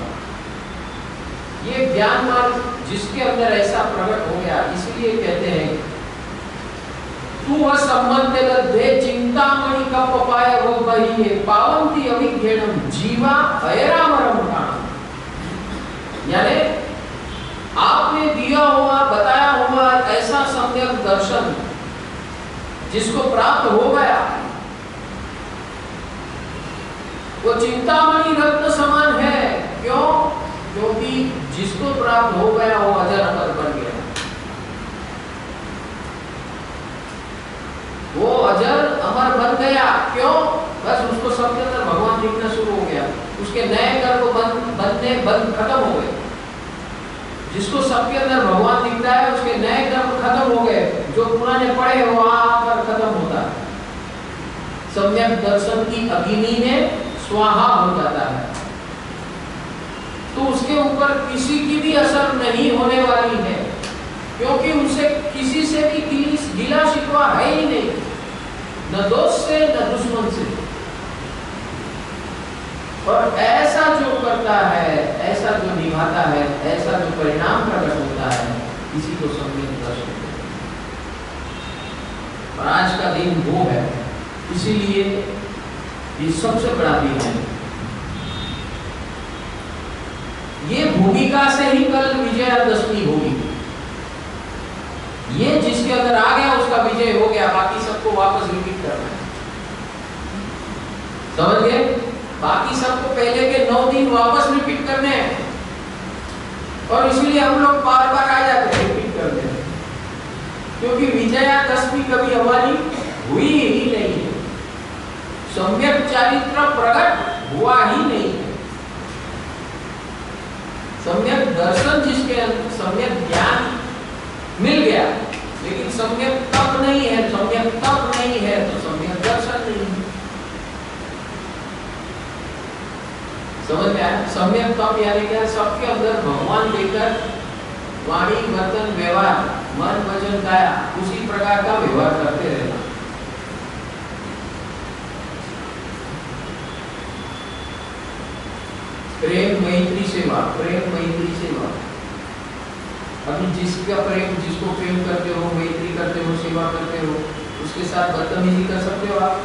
ये ज्ञान मार्ग जिसके अंदर ऐसा प्रकट हो गया, इसलिए कहते हैं तू संबंध दे चिंतामणि कप पाय वो बही है पावंती अभिज्ञानम जीवा अयरामरम प्राणम। यानी आपने दिया हुआ, बताया हुआ ऐसा सम्यक दर्शन जिसको प्राप्त हो गया, वो चिंतामणि रत्न समान है। क्यों? क्योंकि जिसको प्राप्त हो गया वो अजर अमर बन गया। वो अजर अमर बन गया। क्यों? बस उसको सबके अंदर भगवान दिखना शुरू हो गया, उसके नए कर्म बंद खत्म हो गए। जिसको सबके अंदर भगवान दिखता है उसके नए कर्म खत्म हो गए, जो पुराने पड़े वो आकर खत्म होता है। सम्यक दर्शन की अग्नि में स्वाहा हो जाता है, तो उसके ऊपर किसी की भी असर नहीं होने वाली है, क्योंकि उसे किसी से भी गिला शिकवा है ही नहीं, न दोस्त से न दुश्मन से। और ऐसा जो करता है, ऐसा जो निभाता है, ऐसा जो परिणाम प्रकट होता है, इसी को सम्यक दर्शन कहते हैं। और आज का दिन वो है, इसीलिए ये सबसे बड़ा दिन है। ये भूमिका से ही कल विजयादशमी होगी। ये जिसके अंदर आ गया उसका विजय हो गया, बाकी सबको वापस रिपीट करना है। समझ गए? बाकी सबको पहले के 9 दिन वापस रिपीट करने हैं, और इसलिए हम लोग बार बार आ जाते हैं, रिपीट करते हैं, क्योंकि विजयादशमी कभी हमारी हुई ही नहीं है, सम्यक चरित्र प्रकट हुआ ही नहीं है। सम्यक दर्शन जिसके अंदर, सम्यक ज्ञान मिल गया, लेकिन सम्यक तप नहीं है, सम्यक तप नहीं है तो सम्यक दर्शन नहीं है। समझ में आया? सम्यक तप यानी क्या? सबके अंदर भगवान लेकर वाणी वर्तन व्यवहार, मन वचन काया, उसी प्रकार का व्यवहार करते रहना। प्रेम मैत्री सेवा, प्रेम मैत्री सेवा। अभी जिसका प्रेम, जिसको प्रेम करते हो, मैत्री करते हो, सेवा करते हो, उसके साथ बदतमीजी कर सकते हो आप?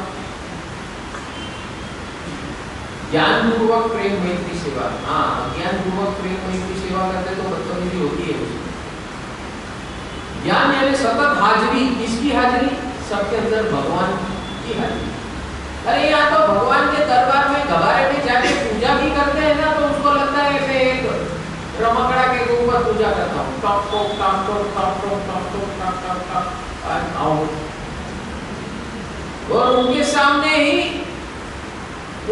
ज्ञान पूर्वक प्रेम मैत्री सेवा, हाँ, ज्ञान पूर्वक प्रेम मैत्री सेवा करते तो बदतमीजी होती है उसमें। ज्ञान यानी सतत हाजिरी, किसकी हाजिरी? सबके अंदर भगवान की हाजिरी। अरे यहाँ तो भगवान के दरबार में गवारे में जाके पूजा भी करते हैं ना, तो उसको लगता है मैं एक रमकड़ा के ऊपर पूजा करता हूँ, top top top top top top top top top top top आओ, और उनके सामने ही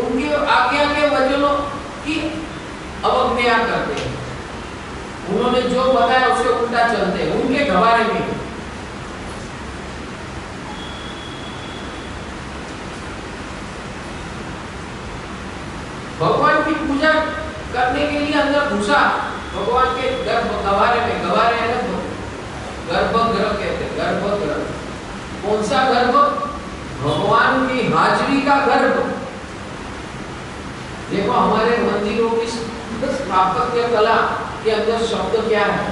उनकी आज्ञा के वचनों की अवज्ञा करते हैं। उन्होंने जो बताया उससे उल्टा चलते हैं, उनके गवारे में। भगवान की पूजा करने के लिए अंदर घुसा, भगवान के गवारे में, गवारे है ना, गर्भगृह कहते हैं, गर्भगृह। कौन सा गर्भ? भगवान की हाजिरी का गर्भ। देखो हमारे मंदिरों की स्थापत्य कला के अंदर शब्द क्या है?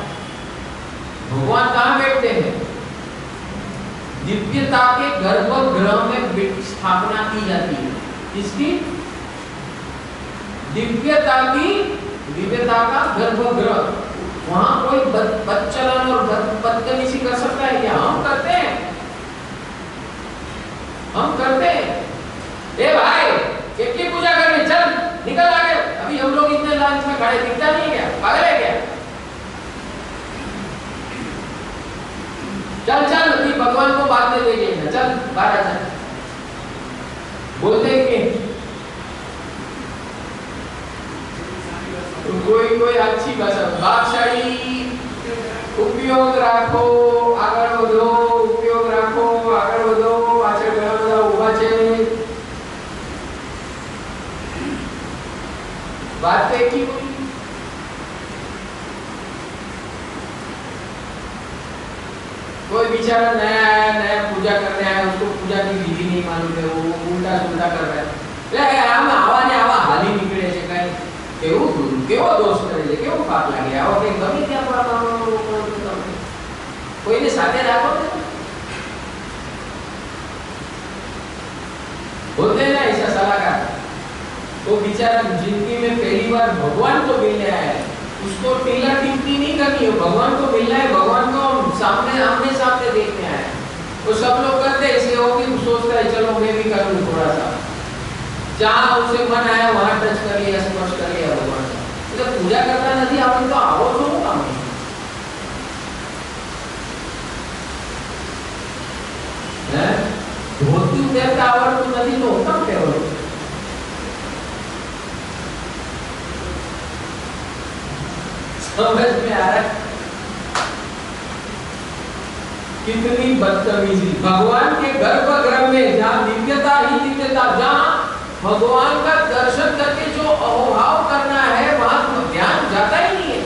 भगवान कहाँ बैठते हैं? दिव्यता के गर्भगृह में स्थापना की जाती है। इसकी दिव्यता का गर्भगृह, वहां कोई बदचलन और बदतमीजी कर सकता है क्या? हम करते हैं, हम करते हैं। ए भाई, किसकी पूजा करनी? चल निकल आगे। अभी हम लोग इतने लाइन में खड़े, दिखता नहीं क्या? पागल है क्या? चल चल, अभी भगवान को बात में देंगे, चल बाहर आ जा। बोलते हैं कि कोई अच्छी भाषा, भागशाली उपयोग राखो, આગળ વધો, उपयोग राखो, આગળ વધો, પાછળ ઘણા બધા ઊભા છે। बात तो एक ही हुई। कोई बेचारा नया आया, नया पूजा करने आया, उसको पूजा की विधि नहीं मालूम है, वो उल्टा सुल्टा कर रहा है। ले आम आवा ने आवा हाली निकळे છે, કઈ કેવો દોષ કરે છે, કેવો પાપ લાગે, આવો કે ગમે ત્યાં પણ કોઈને સાથે રાખો ને। होते हैं ना ऐसा सलाहकार, वो बेचारा जिंदगी में पहली बार भगवान को मिलने आया है, उसको टीला टिप्पणी नहीं करनी है, भगवान को मिलना है, भगवान को सामने आमने सामने देखने आया है। तो सब लोग करते इसलिए वो भी सोचता है चलो मैं भी कर लूं थोड़ा सा, जहाँ उसे मन आया वहां टच कर लिया, स्पर्श कर लिया भगवान का। तो पूजा करता नहीं आवड़े तो आवो तो काम है, धोती उतारता आवड़તું નથી તો કેમ કહેવાય? समझ में आ रहा है? कितनी बदतमीजी। भगवान के गर्भगृह में जहाँ दिव्यता ही दिव्यता, जहाँ भगवान का दर्शन करके जो अहोभाव करना है वहां ध्यान जाता ही नहीं है।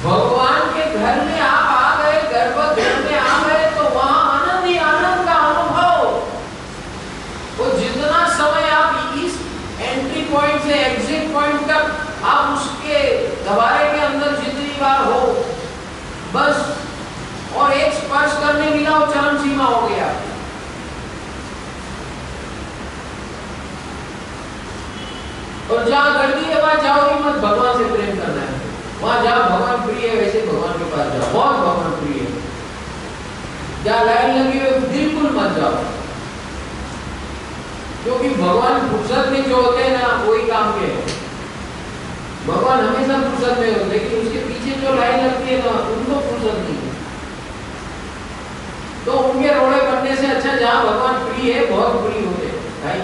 भगवान के घर में आप आ गए, गर्भगृह में आ गए तो वहां आनंद ही आनंद का अनुभव। वो जितना समय आप इस एंट्री पॉइंट से एग्जिट पॉइंट तक आप उसके दबारे के अंदर जितनी बार हो, बस और एक स्पर्श करने मिला वो चरम सीमा हो गया। और जहां गर्दी है वहां जाओ ही मत, भगवान से प्रेम करना है। वहां जहां भगवान प्रिय है वैसे भगवान के पास जाओ, बहुत भगवान प्रिय है। जहां लाइन लगी हुई बिल्कुल मत जाओ, क्योंकि भगवान फुर्सत में जो होते हैं ना वही काम के हैं। भगवान हमेशा फुर्सत में होते, लेकिन उसके पीछे जो लाइन लगती है ना उनको फुर्सत नहीं है। तो उनके रोड़े बनने से अच्छा जहां भगवान प्रिय है, बहुत प्रिय होते हैं भाई,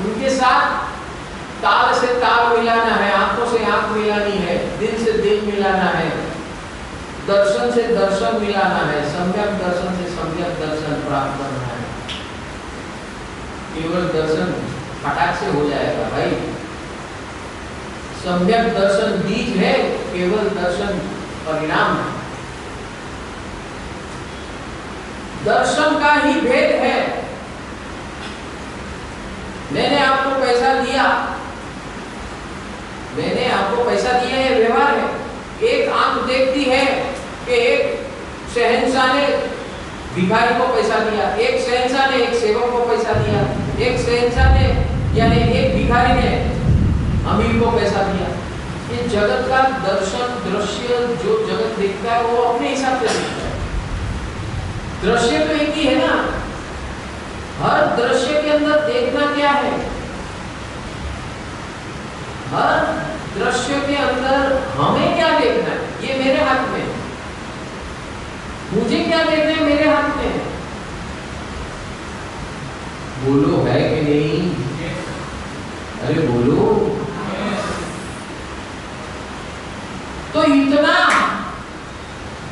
उनके साथ ताल से ताल मिलाना है, आंखों से आंख मिलानी है, दिल से दिल मिलाना है, दर्शन से दर्शन मिलाना है, सम्यक दर्शन से सम्यक दर्शन प्राप्त करना है। केवल दर्शन फटाक से हो जाएगा भाई, सम्यक दर्शन बीज है, केवल दर्शन परिणाम है। दर्शन का ही भेद है। मैंने आपको पैसा दिया, मैंने आपको पैसा दिया, ये व्यवहार है। एक आंख देखती है कि एक शहंशाह ने भिखारी को पैसा दिया, एक शहंशाह ने एक सेवक को पैसा दिया, एक शहंशाह ने यानी एक भिखारी ने अमीर को पैसा दिया। ये जगत का दर्शन, दृश्य जो जगत देखता है वो अपने हिसाब से देखता है। दृश्य तो एक ही है ना, हर दृश्य के अंदर देखना क्या है, हर दृश्य के अंदर हमें क्या देखना है, ये मेरे हाथ में है। मुझे क्या देखना है, मेरे हाथ में है। बोलो है कि नहीं? अरे बोलो। तो इतना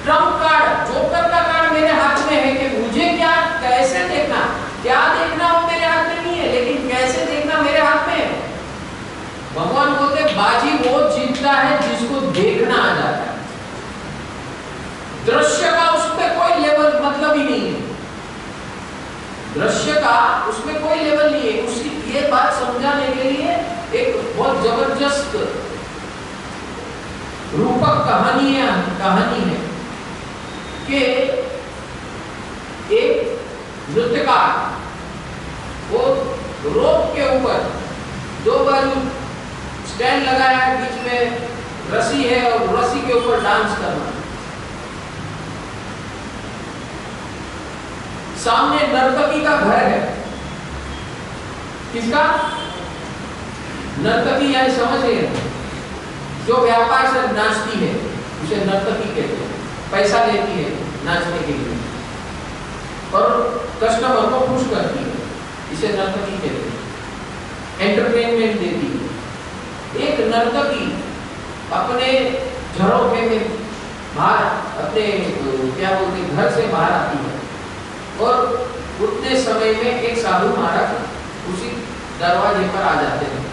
ट्रम्प कार्ड, जोकर का कार्ड मेरे हाथ में है कि मुझे क्या कैसे देखना, क्या देखना वो मेरे हाथ में नहीं है, लेकिन कैसे देखना मेरे हाथ में है। भगवान बोलते बाजी वो जीतता है जिसको देखना आ जाता है। दृश्य का उसमें कोई लेवल मतलब ही नहीं है, दृश्य का उसमें कोई लेवल नहीं है। उसकी ये बात समझाने के लिए एक बहुत जबरदस्त रूपक कहानी है कि एक नृत्यकार वो रोप के ऊपर दो बाजू स्टैंड लगाया है, बीच में रस्सी है और रस्सी के ऊपर डांस करना। सामने नर्तकी का घर है। किसका? नर्तकी यानी समझ रहे हैं, जो व्यापार से नाचती है उसे नर्तकी कहते हैं। पैसा लेती है नाचने के लिए और कस्टमर को खुश करती है, इसे नर्तकी कहते हैं। एंटरटेनमेंट देती है। एक नर्तकी अपने झरोखे में बाहर, अपने क्या बोलते हैं, घर से बाहर आती है और उतने समय में एक साधु महाराज उसी दरवाजे पर आ जाते हैं।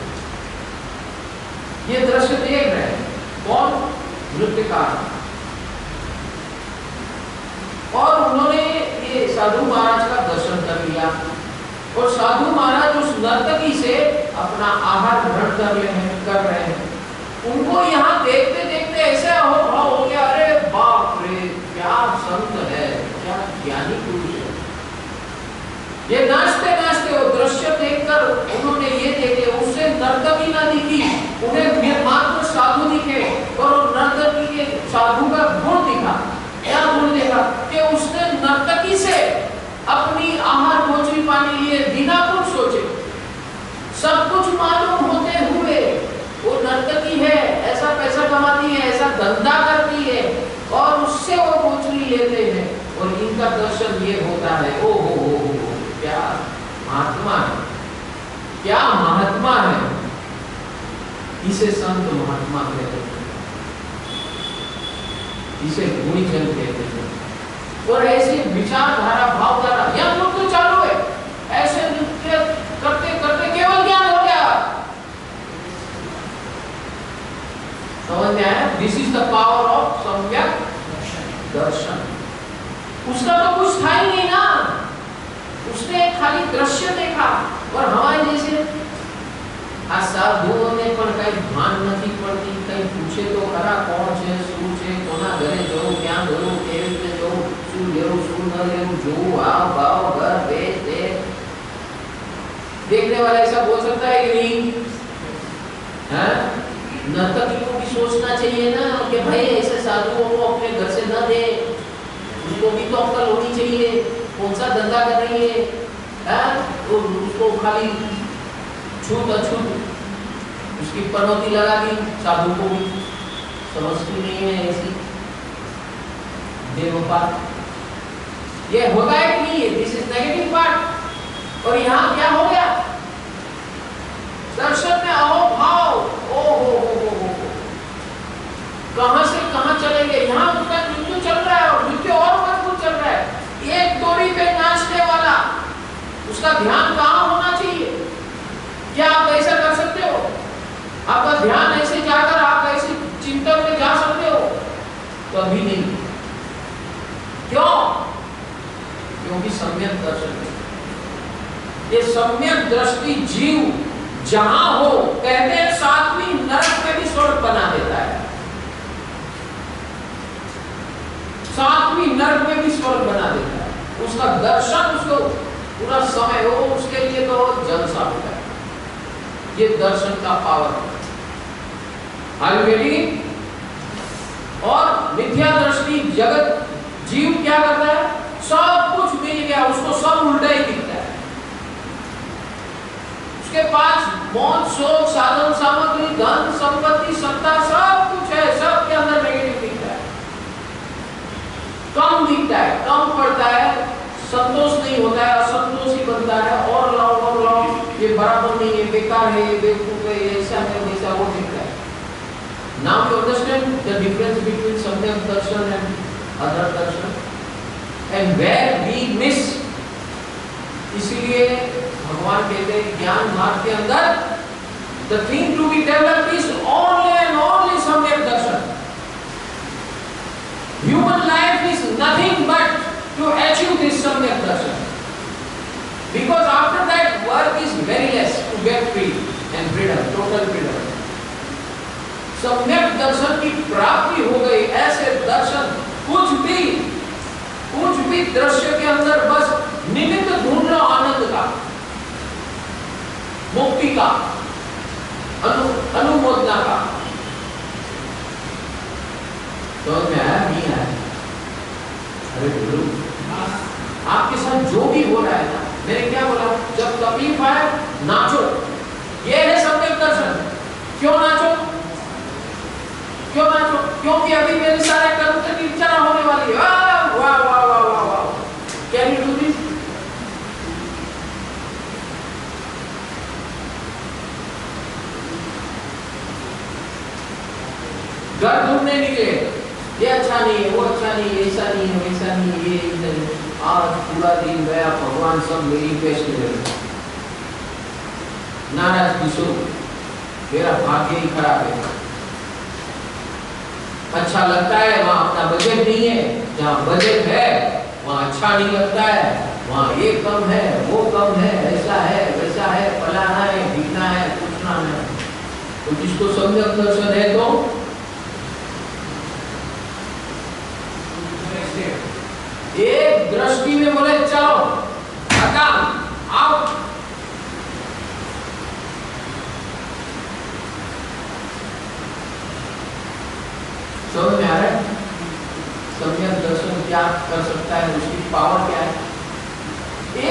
ये दृश्य देख रहे हैं कौन? नृत्यकार। और उन्होंने ये साधु महाराज का दर्शन कर लिया और साधु महाराज उस नर्तकी से अपना आहार ग्रहण कर रहे हैं। उनको यहाँ देखते देखते ऐसे अहोभाव हो गया, अरे बाप रे क्या संत है, क्या ज्ञानी पुरुष है। ये नाचते नाचते वो दृश्य देखकर उन्होंने ये देखे, उससे नर्तकी ना दिखी, उन्हें मात्र साधु दिखे और नर्तकी के साधु का गुण दिखा। क्या गुण देखा? कि उसने नर्तकी से अपनी आहार भोजन पाने लिए बिना कुछ सोचे, सब कुछ मालूम होते हुए वो नर्तकी है, ऐसा पैसा कमाती है, ऐसा धंधा करती है और उससे वो भोजनी लेते हैं और इनका दर्शन ये होता है। ओ हो क्या महात्मा है, क्या महात्मा है, इसे संत महात्मा कहते हैं। इसे गुणीजन कहते हैं। और ऐसे विचारधारा भावधारा यह लोग तो चालू है, ऐसे नृत्य करते करते केवल ज्ञान हो गया। समझ में आया? This is the power of सम्यक दर्शन। उसका तो कुछ था ही नहीं ना, उसने खाली दृश्य देखा। और हमारे जैसे साधुओं ने पण कई भान नहीं पड़ती, कई पूछे तो खरा कोण छे, શું છે, કોના ઘરે જવું, ક્યાં જવું, કેવી રીતે જવું, શું લેવું, શું ન લેવું, જોવું, હાવ ભાવ, ઘર, વેશ, દેશ। देखने वाला ऐसा बोल सकता है कि नहीं? हैं? नर्तकी को भी सोचना चाहिए ना कि भाई ऐसे साधुओं को अपने घर से न दे, उसको भी तो अक्ल होनी चाहिए, कौन सा धंधा कर रही है, उसको खाली छूत अछूत उसकी पनौती लगा दी। साधु को भी समझती नहीं है ऐसी देवपात। ये होता है कि नहीं? This is negative part. और यहाँ क्या हो गया? दर्शन में अहोभाव, ओ हो कहां से कहां चले गए। यहाँ उसका नृत्य चल रहा है और नृत्य और मजबूत चल रहा है। एक डोरी पे नाचने वाला, उसका ध्यान कहां होना चाहिए? क्या आप ऐसा कर सकते हो? आपका ध्यान ऐसे जाकर आप ऐसे चिंतन में जा सकते हो? कभी नहीं। क्यों? क्योंकि सम्यक दर्शन है। ये सम्यक दृष्टि जीव जहां हो, कहते हैं सातवीं नरक में भी स्वर्ग बना देता है। सातवीं नरक में भी स्वर्ग बना देता है। उसका दर्शन, उसको पूरा समय हो, उसके लिए तो जलसा होता है। ये दर्शन का पावर है। Are you ready? और मिथ्या दृष्टि जगत जीव क्या करता है? सब कुछ मिल गया, उसको सब उल्टा ही दिखता है। उसके पास मौत, शोक, साधन सामग्री, धन, संपत्ति, सत्ता सब कुछ है, सब के अंदर नेगेटिव दिखता है, कम दिखता है, कम पड़ता है, संतोष नहीं होता है, असंतोषी बनता है। और लाओ, ये बराबर नहीं है, बेकार है, ये बेवकूफ है, ऐसा है, वैसा वो दिखता है। Now you understand the difference between Samyak Darshan and other darshan, and where we miss। इसलिए भगवान कहते हैं ज्ञान मार्ग के अंदर the thing to be developed is only and only Samyak Darshan। Human life is nothing but to achieve this Samyak Darshan, because after that work is very less to get free and freedom, total freedom। सम्यक दर्शन की प्राप्ति हो गई। ऐसे दर्शन कुछ भी दृश्य के अंदर बस निमित्त ढूंढ लो आनंद का, मुक्ति का, अनुमोदना का। तो में आया नहीं आया? अरे बोलो, आपके साथ जो भी हो रहा है ना, मैंने क्या बोला? जब तकलीफ आए नाचो, ये है सम्यक दर्शन। क्यों नाचो? क्यों नाचो? क्योंकि अभी मेरे सारे कर्म की इच्छा होने वाली है। वाह वाह वाह वाह वाह। Can you do this? घर ढूंढने निकले, ये अच्छा नहीं है, वो अच्छा नहीं है, ऐसा नहीं है, वैसा नहीं है, ये नहीं। आज पूरा दिन गया, भगवान सब मेरी पेश करे, नाराज किशो, मेरा भाग्य ही खराब है। अच्छा लगता है वहां अपना बजट नहीं है, जहाँ बजट है वहां अच्छा नहीं लगता है, वहां ये कम है, वो कम है, ऐसा है, वैसा है, फलाना है, ढीकना है, पूछना है। तो जिसको सम्यक दर्शन है तो एक दृष्टि में बोले चलो हटा आओ। समझ में आ रहा है? सम्यक दर्शन क्या कर सकता है, उसकी पावर क्या है?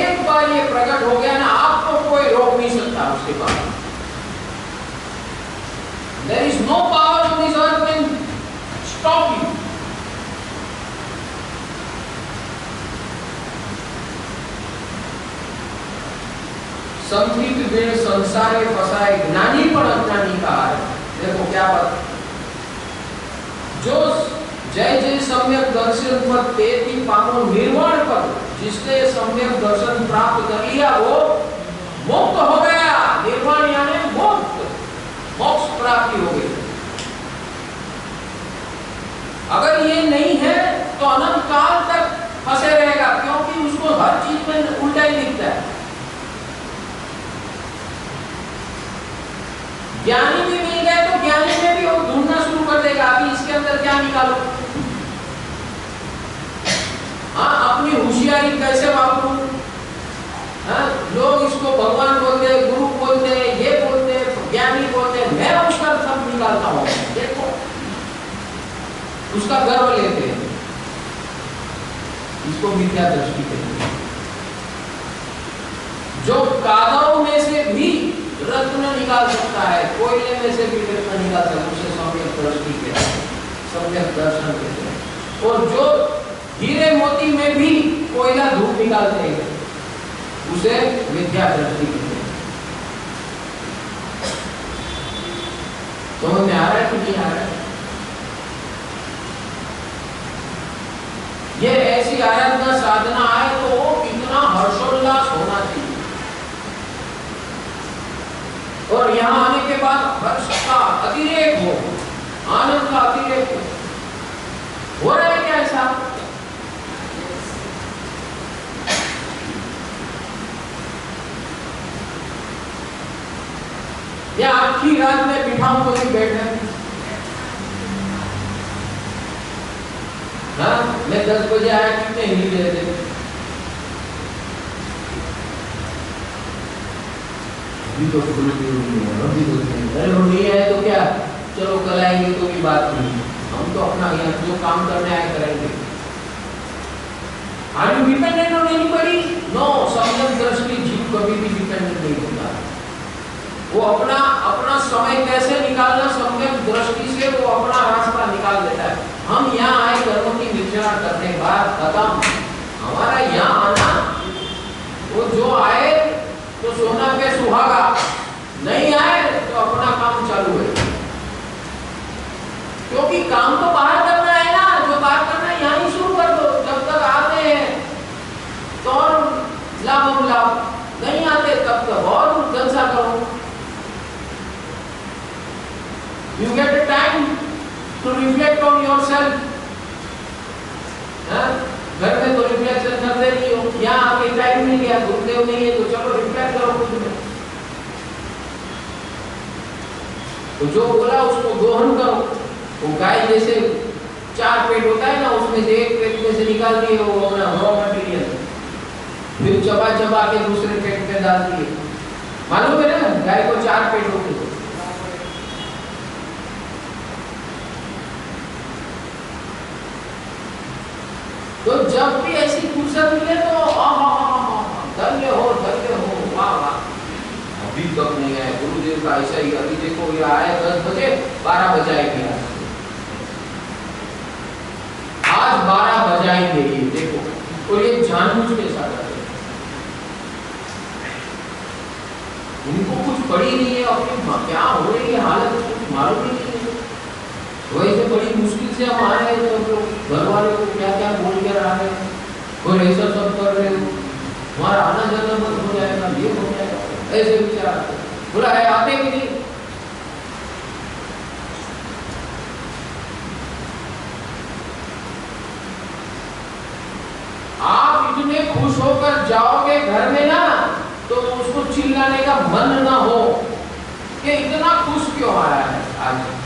एक बार ये प्रकट हो गया ना, आपको कोई रोक नहीं सकता उसके पास। There is no power on this earth can stop you। संकित वेण संसारे फसाए, ज्ञानी पर अज्ञानी का है। देखो क्या बात, जो जय जय सम्यक दर्शन पद तेती पामो निर्वाण पद, जिसने सम्यक दर्शन प्राप्त कर लिया वो मुक्त हो गया। निर्वाण यानी मुक्त, मोक्ष प्राप्ति हो गई। अगर ये नहीं है तो अनंत काल तक फंसे रहेगा, क्योंकि उसको हर चीज में उल्टा ही दिखता है। ज्ञानी भी मिल गए तो ज्ञानी में भी वो ढूंढना शुरू कर देगा, अभी इसके अंदर क्या निकालो। हाँ, अपनी होशियारी कैसे वापरूं? हाँ, लोग इसको भगवान बोलते हैं, गुरु बोलते हैं, ये बोलते हैं, ज्ञानी बोलते हैं, मैं उसका सब निकालता हूँ। देखो, उसका गर्व लेते हैं, इसको मिथ्या दृष्टि कहते हैं। जो कादव में से भी रत्न निकाल सकता है, कोयले में से भी रत्न निकाल सकता है, उसे सम्यक दृष्टि कहते हैं, सम्यक दर्शन कहते हैं। और जो हीरे मोती में भी कोयला धूप निकालते हैं, उसे मिथ्या दृष्टि कहते हैं। समझ में आ रहा है कि नहीं आ रहा है? ये ऐसी आराधना साधना है तो कितना हर्षोल्लास होना चाहिए। और यहाँ आने के बाद हर्ष का अतिरेक हो, आनंद का अतिरेक हो रहा है क्या ऐसा? या आखिरी रात में बिठाऊं तो भी बैठे? हाँ, मैं 10 बजे आया, कितने हिल गए थे? अभी तो खुल नहीं है, अभी तो नहीं है तो क्या, चलो कल आएंगे तो भी बात नहीं, हम तो अपना यहाँ जो काम करने आए करेंगे। Are you dependent on anybody? No, सम्यक दृष्टि जीव कभी भी डिपेंडेंट नहीं होता। वो अपना समय कैसे निकालना, सम्यक दृष्टि से वो अपना रास्ता निकाल देता है। हम यहाँ आए कर्मों की विचार करने के बाद खत्म। हमारा यहाँ आना, वो जो आए तो सोना पे सुहागा, नहीं आए तो अपना काम चालू है। क्योंकि काम तो बाहर करना है ना, जो बाहर करना है यहाँ ही शुरू कर दो। जब तक आते हैं तो और लाभ, नहीं आते तब तक और जलसा करो। You get a time to reflect on yourself. घर में तो रिफ्लेक्शन करते नहीं हो, यहाँ आके टाइम नहीं गया, गुरुदेव नहीं है तो चलो रिफ्लेक्ट करो खुद में। तो जो बोला उसको दोहन करो। वो गाय जैसे 4 पेट होता है ना, उसमें से एक पेट में से निकाल दिए वो अपना रॉ मटेरियल, फिर चबा चबा के दूसरे पेट में डाल दिए। मालूम है ना, गाय को 4 पेट होते हैं। तो जब भी ऐसी फुर्सत मिले तो धन्य हो, वाह वाह। अभी तक नहीं आए गुरुदेव का, ऐसा ही अभी देखो ये आए 10 बजे, 12 बजाएंगे आज 12 बजाएंगे ये देखो। और ये जानबूझ के साथ आते हैं, उनको कुछ पड़ी नहीं है, अपनी क्या हो रही है हालत कुछ मालूम ही नहीं है। वैसे बड़ी मुश्किल से हम आ रहे हैं तो घर वाले को क्या क्या बोल के रहा है, और ऐसा सब कर रहे हो, हमारा आना जाना बंद हो जाएगा, ये हो जाएगा, ऐसे विचार बोला है। आते भी नहीं। आप इतने खुश होकर जाओगे घर में ना, तो उसको चिल्लाने का मन ना हो कि इतना खुश क्यों आया है आज।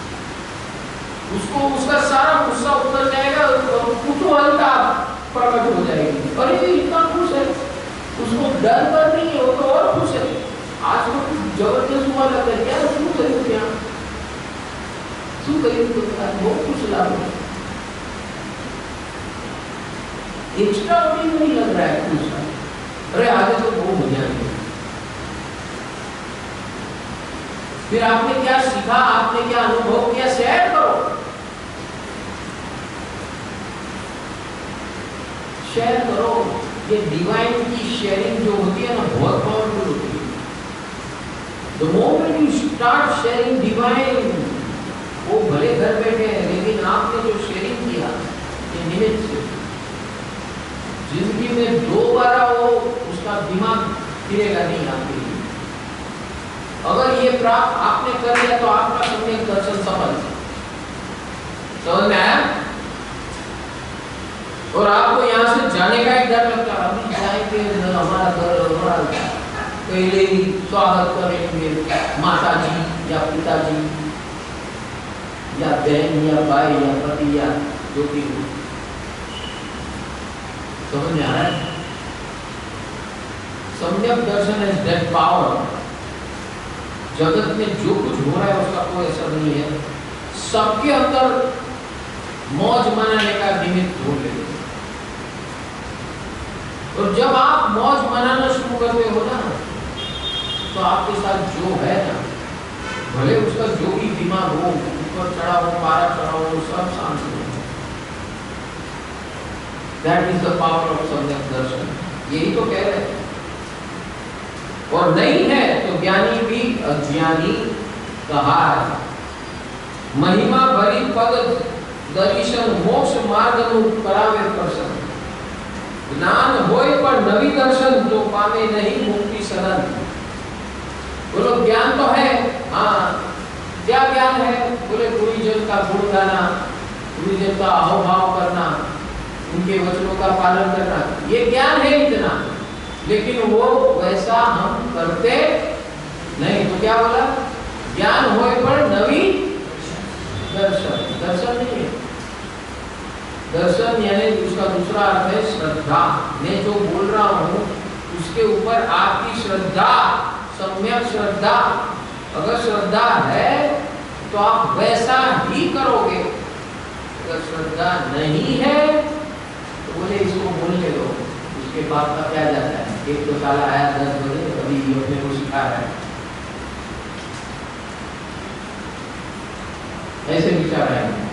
उसको उसका सारा गुस्सा उतर जाएगा और कुतूहलता प्रकट हो जाएगी। अरे इतना खुश है, उसको डर पर नहीं है, वो तो और खुश है। आज वो कुछ जबरदस्त हुआ लगता है, क्या शुरू करें क्या शू करें तो बहुत खुश लाभ है, एक्स्ट्रा ऑर्डिनरी लग रहा है खुश। अरे आगे तो बहुत मजा आएगी। फिर आपने क्या सीखा, आपने क्या अनुभव किया, शेयर करो। शेयर करो। ये डिवाइन की शेयरिंग जो होती है ना, बहुत पावरफुल होती है। The moment you start sharing divine, वो भले घर बैठे हैं, लेकिन आपने जो शेयरिंग किया, ये निमित्त से जिंदगी में दोबारा वो उसका दिमाग फिरेगा नहीं आपके लिए। अगर ये प्राप्त आपने कर लिया तो आपका सम्यक दर्शन सफल। समझ में आया? और आपको यहाँ से जाने का ही डर लगता है, अभी जाएंगे हमारा पहले ही स्वागत करेंगे माता जी या पिताजी या बहन या भाई या पति या जो भी हो। समझ में आ रहा है? सम्यक दर्शन इज दैट पावर। जगत में जो कुछ हो रहा है उसका कोई असर नहीं है, सबके अंदर मौज मनाने का निमित्त ढूंढ लेते। और जब आप मौज मनाना शुरू करते हो ना, तो आपके साथ जो है ना, भले उसका जो भी दिमाग हो, ऊपर चढ़ा हो, पारा चढ़ा हो, सब शांत हो। That is the power of सम्यक दर्शन। यही तो कह रहे हैं। और नहीं है तो ज्ञानी भी अज्ञानी कहा है। महिमा भरी पद दर्शन मोक्ष मार्ग नु करावे प्रसन्न। ज्ञान होए पर नवी दर्शन तो पावे नहीं मुक्ति सदन। बोलो ज्ञान तो है, हाँ क्या ज्ञान है? बोले गुरुजन का गुण गाना, गुरुजन का अहोभाव करना, उनके वचनों का पालन करना, ये ज्ञान है इतना। लेकिन वो वैसा हम करते नहीं। तो क्या बोला? ज्ञान होए पर नवी दर्शन। दर्शन नहीं है, दर्शन यानी उसका दूसरा अर्थ है श्रद्धा। मैं जो बोल रहा हूँ उसके ऊपर आपकी श्रद्धा, सम्यक श्रद्धा। अगर श्रद्धा है तो आप वैसा ही करोगे। अगर श्रद्धा नहीं है तो बोले इसको बोलने दो, उसके बाद का क्या जाता है। एक तो साला आया 10 बजे, अभी अपने को सिखा रहा है, ऐसे विचार आएंगे।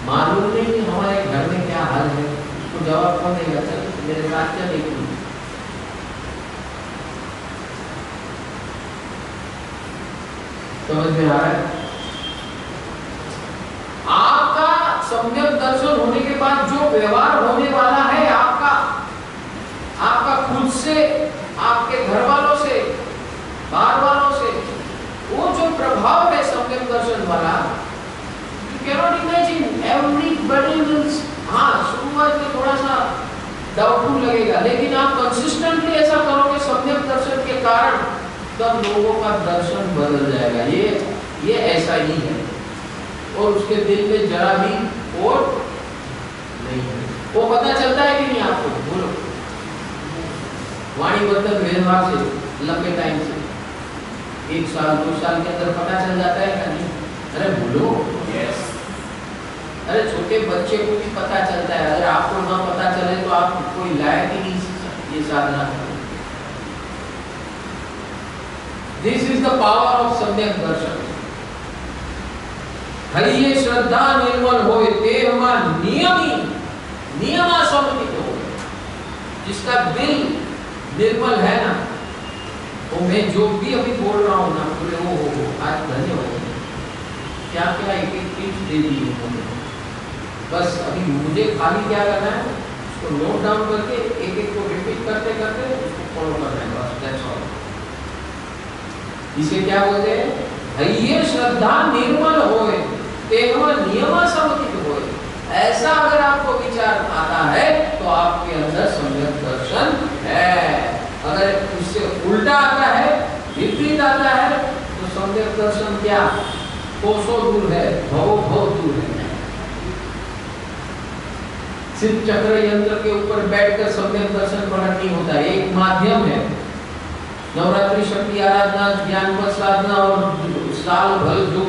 मालूम नहीं हमारे घर में क्या हाल है, उसको जवाब कौन देगा? चल मेरे साथ क्या देखूं। समझ में आ रहा है? आपका सम्यक दर्शन होने के बाद जो व्यवहार होने वाला है आपका खुद से, आपके घर वालों से, बाहर वालों से, वो जो प्रभाव है सम्यक दर्शन वाला, you cannot imagine everybody will। हाँ शुरुआत में थोड़ा सा डाउटफुल लगेगा, लेकिन आप कंसिस्टेंटली ऐसा करोगे सम्यक दर्शन के कारण, तब लोगों का दर्शन बदल जाएगा। ये ऐसा ही है। और उसके दिल में जरा भी और नहीं है। वो पता चलता है कि नहीं आपको? बोलो। वाणी वर्तन व्यवहार से लंबे टाइम से 1 साल 2 साल के अंदर पता चल जाता है कि नहीं? अरे बोलो। यस। अरे छोटे बच्चे को भी पता चलता है। अगर आपको ना पता चले तो आप कोई लायक ही नहीं ये साधना। This is the power of सम्यक दर्शन। हरिये श्रद्धा निर्मल होए तेहमा नियमा समर्पित हो। जिसका दिल निर्मल है ना, तो मैं जो भी अभी बोल रहा हूँ ना, बोले हो आज धन्यवाद। क्या क्या एक टिप्स दे दी उन्होंने। बस अभी मुझे खाली क्या करना है, उसको नोट डाउन करके एक को रिपीट करते करते उसको फॉलो करना है। बस दैट्स ऑल। इसे क्या बोलते हैं? हरिये श्रद्धा निर्मल होए तेहमा नियमा समर्पित होए। ऐसा अगर आपको विचार आता है तो आपके अंदर सम्यक दर्शन है। अगर उससे उल्टा आता है, विपरीत आता है, तो सम्यक दर्शन क्या कोसों दूर है, बहुत दूर है। सिर्फ चक्र यंत्र के ऊपर बैठकर सम्यक दर्शन प्रकट नहीं होता। एक माध्यम है। नवरात्रि शक्ति आराधना, ज्ञान पद साधना और साल भर जो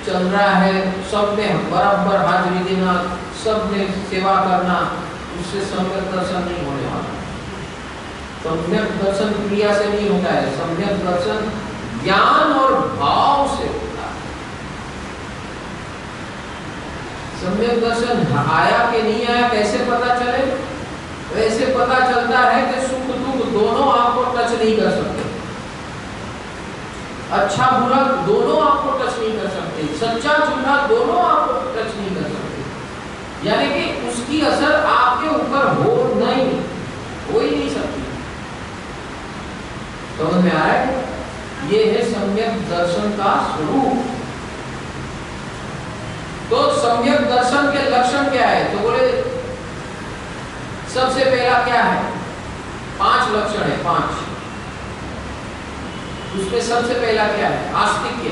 चल रहा है, सब में बराबर हाजिरी देना, सब में सेवा करना, उससे सम्यक दर्शन नहीं होने वाला। सम्यक दर्शन क्रिया से नहीं होता है। सम्यक दर्शन ज्ञान और भाव से होता है। सम्यक दर्शन आया कि नहीं आया कैसे पता चले? वैसे पता चलता है कि सुख दुख दोनों आपको टच नहीं कर सकते, अच्छा बुरा दोनों आपको टच नहीं कर सकते, सच्चा झूठा दोनों आपको टच नहीं कर सकते। यानी कि उसकी ये है सम्यक दर्शन का स्वरूप। तो सम्यक दर्शन के लक्षण क्या है? तो बोले सबसे पहला क्या है? 5 लक्षण है, 5। उसमें सबसे पहला क्या है? आस्तिक्य।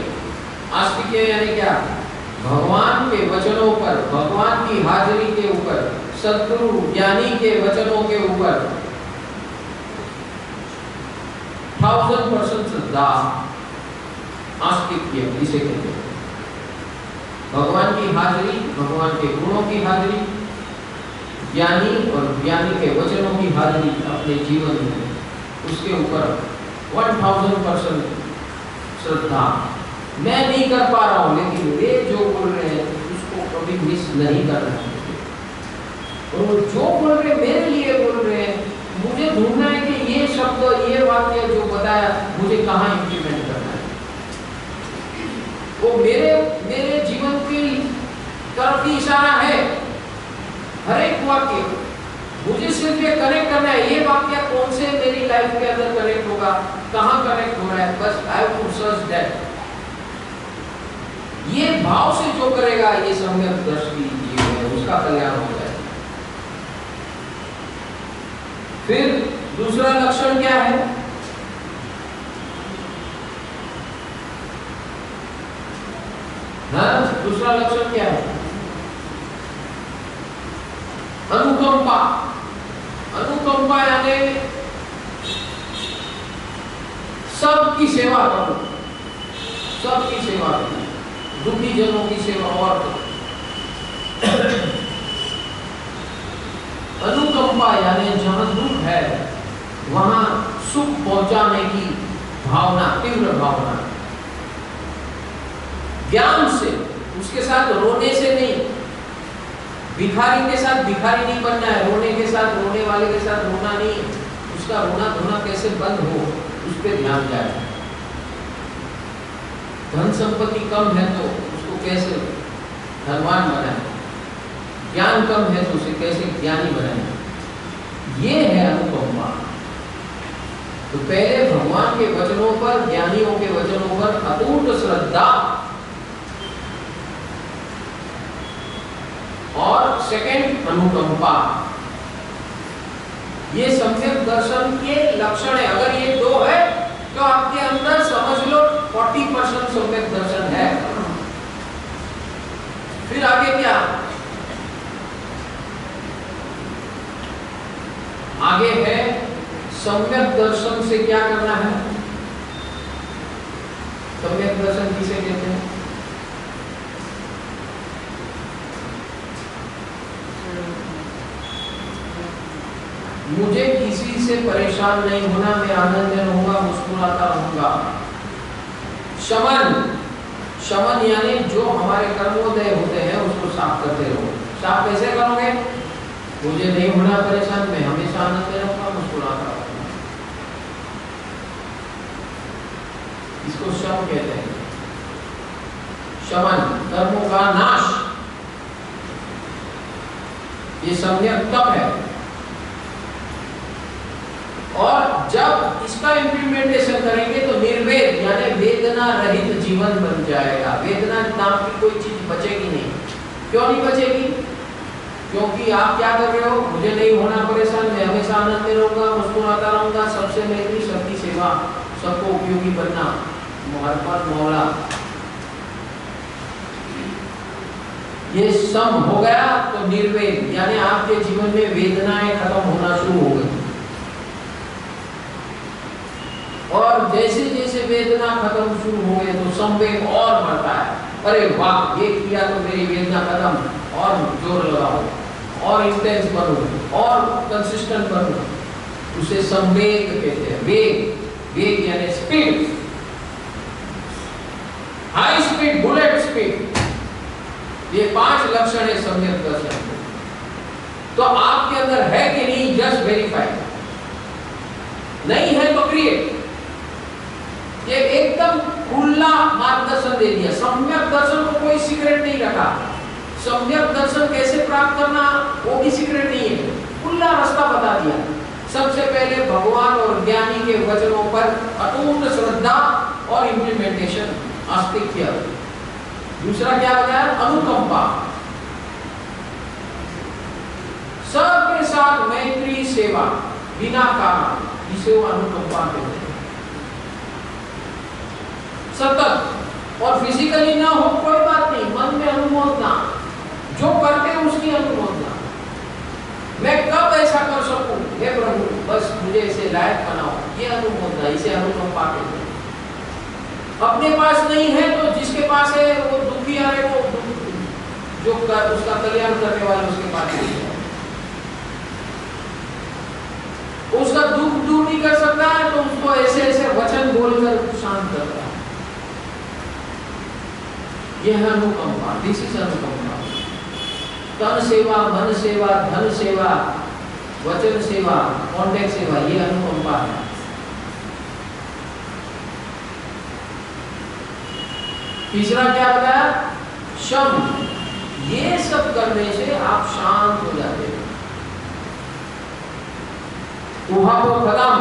आस्तिक्य यानी क्या? भगवान के वचनों पर, भगवान की हाजिरी के ऊपर, सद्गुरु ज्ञानी के वचनों के ऊपर 1000% श्रद्धा, आस्तिक्य इसे कहते हैं। भगवान की हाजिरी, भगवान के गुणों की हाजिरी, ज्ञानी और ज्ञानी के वचनों की हाजिरी अपने जीवन में, उसके ऊपर 1000% श्रद्धा। मैं नहीं कर पा रहा हूं, लेकिन वे जो बोल रहे हैं उसको कभी मिस नहीं करना है। और वो जो बोल रहे मेरे लिए बोल रहे हैं, मुझे ढूंढना है कि ये शब्द, ये वाक्य जो बताया मुझे कहाँ इंप्लीमेंट करना है। वो मेरे जीवन की तरफ ही इशारा है। हर एक वाक्य मुझे सिर्फ ये कनेक्ट करना है, ये वाक्य कौन से मेरी लाइफ के अंदर कनेक्ट होगा, कहाँ कनेक्ट हो रहा है, बस I have to search that. ये भाव से जो करेगा, ये सम्यक दृष्टि जीव है, उसका कल्याण हो जाए। फिर दूसरा लक्षण क्या है? दूसरा लक्षण क्या है? अनुकंपा। अनुकंपा यानी सबकी सेवा करो, सबकी सेवा करो, दुखी जनों की सेवा। और अनुकंपा यानी जहां दुख है वहां सुख पहुंचाने की भावना, तीव्र भावना। ज्ञान से, उसके साथ रोने से नहीं। भिखारी के साथ भिखारी नहीं बनना है, रोने के साथ, रोने वाले के साथ रोना नहीं। उसका रोना धोना कैसे बंद हो, उस पर ध्यान जाए। धन संपत्ति कम है तो उसको कैसे धनवान बनाए, ज्ञान कम है तो उसे कैसे ज्ञानी बनाए। ये है अनुकंपा। तो पहले भगवान के वचनों पर, ज्ञानियों के वचनों पर अटूट श्रद्धा, और सेकंड अनुकंपा। ये सम्यक दर्शन के लक्षण है। अगर ये 2 है तो आपके अंदर समझ लो 40% सम्यक दर्शन है। फिर आगे क्या? आगे है सम्यक दर्शन से क्या करना है? सम्यक दर्शन किसे कहते हैं? मुझे किसी से परेशान नहीं होना, मैं आनंद में रहूंगा, मुस्कुराता रहूंगा। शमन। शमन यानी जो हमारे कर्मोदय होते हैं उसको साफ करते रहो। साफ कैसे करोगे? मुझे नहीं होना परेशान, मैं हमेशा आनंद में रहूंगा, मुस्कुराता रहूंगा। इसको शम कहते हैं। शमन, कर्मों का नाश। ये सम्यक तप है। और जब इसका इंप्लीमेंटेशन करेंगे तो निर्वेद यानी वेदना रहित जीवन बन जाएगा। वेदना नाम की कोई चीज बचेगी नहीं। क्यों नहीं बचेगी? क्योंकि आप क्या कर रहे हो? मुझे नहीं होना परेशान, मैं हमेशा आनंद में रहूंगा, मुस्कुराता रहूंगा, सबसे मेरी सबकी सेवा, सबको उपयोगी बनना, हर मौला। ये सम हो गया तो निर्वेद यानी आपके जीवन में वेदनाएं खत्म होना शुरू हो गई। और जैसे जैसे वेदना खत्म शुरू हो गए तो संवेग और बढ़ता है। अरे वाह, ये किया तो मेरी वेदना खत्म, और जोर लगाओ, और इंटेंस बनो, और कंसिस्टेंट बनो। उसे संवेग कहते हैं। वेग, वेग यानी speed, high speed, bullet speed. ये 5 लक्षण है सम्यक दर्शन के। तो आपके अंदर है कि नहीं? Just verify. नहीं है तो क्रिएट। ये एकदम खुला मार्गदर्शन दे दिया। सम्यक दर्शन को कोई सीक्रेट नहीं रखा। सम्यक दर्शन कैसे प्राप्त करना वो भी सीक्रेट नहीं है, खुला रास्ता बता दिया। सबसे पहले भगवान और ज्ञानी के वचनों पर अटूट श्रद्धा और इम्प्लीमेंटेशन, आस्तिक्य। दूसरा क्या बताया? अनुकंपा। सबके साथ मैत्री सेवा बिना कारण, इसे वो अनुकंपा कहते हैं। सतत और फिजिकली ना हो कोई बात नहीं, मन में अनुमोदना, जो करते हैं उसकी अनुमोदना। मैं कब ऐसा कर सकूं, हे प्रभु बस मुझे इसे लायक बनाओ, ये अनुमोदना, इसे अनुकंपा कहते हैं। अपने पास नहीं है तो जिसके पास है वो दुखी है, वो जो उसका कल्याण करने वाले उसके पास नहीं है, उसका दुख दूर नहीं कर सकता है तो उसको ऐसे ऐसे वचन बोलकर शांत करता है। यह अनुकंपा, दिस इज अनुकंपा। तन सेवा, मन सेवा, धन सेवा, वचन सेवा, कॉन्टेक्ट सेवा, ये अनुकंपा है। तीसरा क्या बताया? शम। ये सब करने से आप शांत हो जाते हैं। उहापो खत्म,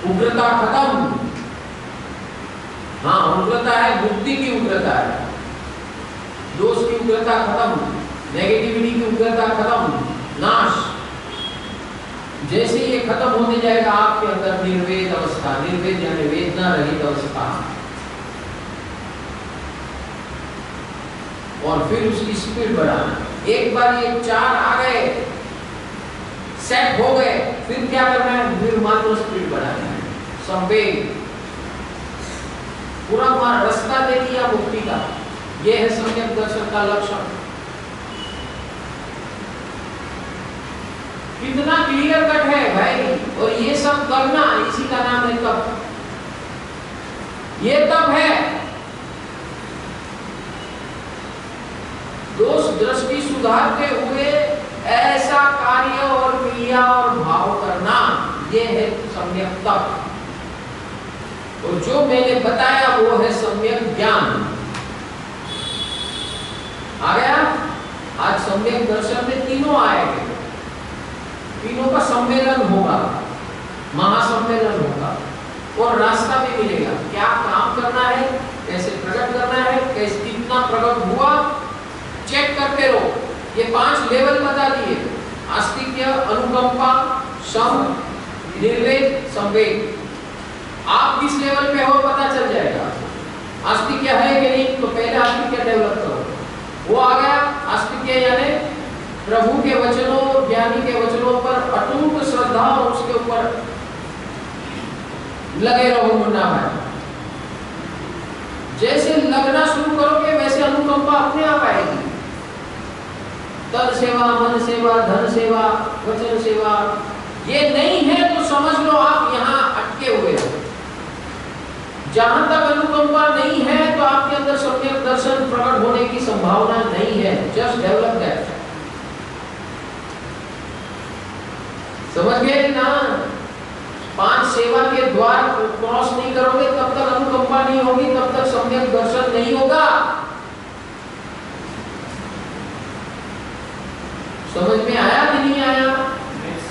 उग्रता खत्म। हाँ, उग्रता है, बुद्धि की उग्रता है, दोष की उग्रता खत्म, नेगेटिविटी की उग्रता खत्म, नाश। जैसे ये खत्म होने जाएगा आपके अंदर निर्वेद अवस्था, निर्वेद यानी वेदना रहित अवस्था, और फिर उसकी स्पीड बढ़ाना। एक बार ये 4 आ गए, सेट हो गए, फिर क्या करना है? फिर मात्र स्पीड बढ़ाना है, संवेग। पूरा रास्ता दे दिया मुक्ति का। यह है सम्यक दर्शन का लक्षण। कितना क्लियर कट है भाई। और ये सब करना, इसी का नाम है तप। ये तप है। दोष दृष्टि सुधारते हुए ऐसा कार्य और क्रिया और भाव करना, ये है सम्यक तप। और जो मैंने बताया वो है सम्यक ज्ञान। आ गया? आज सम्यक दर्शन में तीनों आएंगे, तीनों का सम्मेलन होगा, महासम्मेलन होगा, और रास्ता भी मिलेगा। क्या काम करना है, कैसे प्रकट करना है, कैसे कितना प्रकट हुआ, चेक करते रहो। ये 5 लेवल बता दिए: आस्तिक्य, अनुकंपा, शम, निर्वेद, संवेग। आप किस लेवल पे हो पता चल जाएगा। आस्तिक्य है कि नहीं, तो पहले आस्तिक्य डेवलप करो। वो आ गया आस्तिक्य, यानी प्रभु के वचनों, ज्ञानी के वचनों पर अटूट श्रद्धा, और उसके ऊपर लगे रहो मुन्ना भाई। जैसे लगना शुरू करोगे वैसे अनुकंपा अपने आप आएगी। तन सेवा, मन सेवा, धन सेवा, वचन सेवा, ये नहीं है तो समझ लो आप यहाँ अटके हुए हो। जहां तक अनुकंपा नहीं है तो आपके अंदर सम्यक दर्शन प्रकट होने की संभावना नहीं है। Just develop that. समझ गए ना? 5 सेवा के द्वार क्रॉस नहीं करोगे तब तक अनुकंपा नहीं होगी, तब तक सम्यक दर्शन नहीं होगा। समझ में आया कि नहीं आया?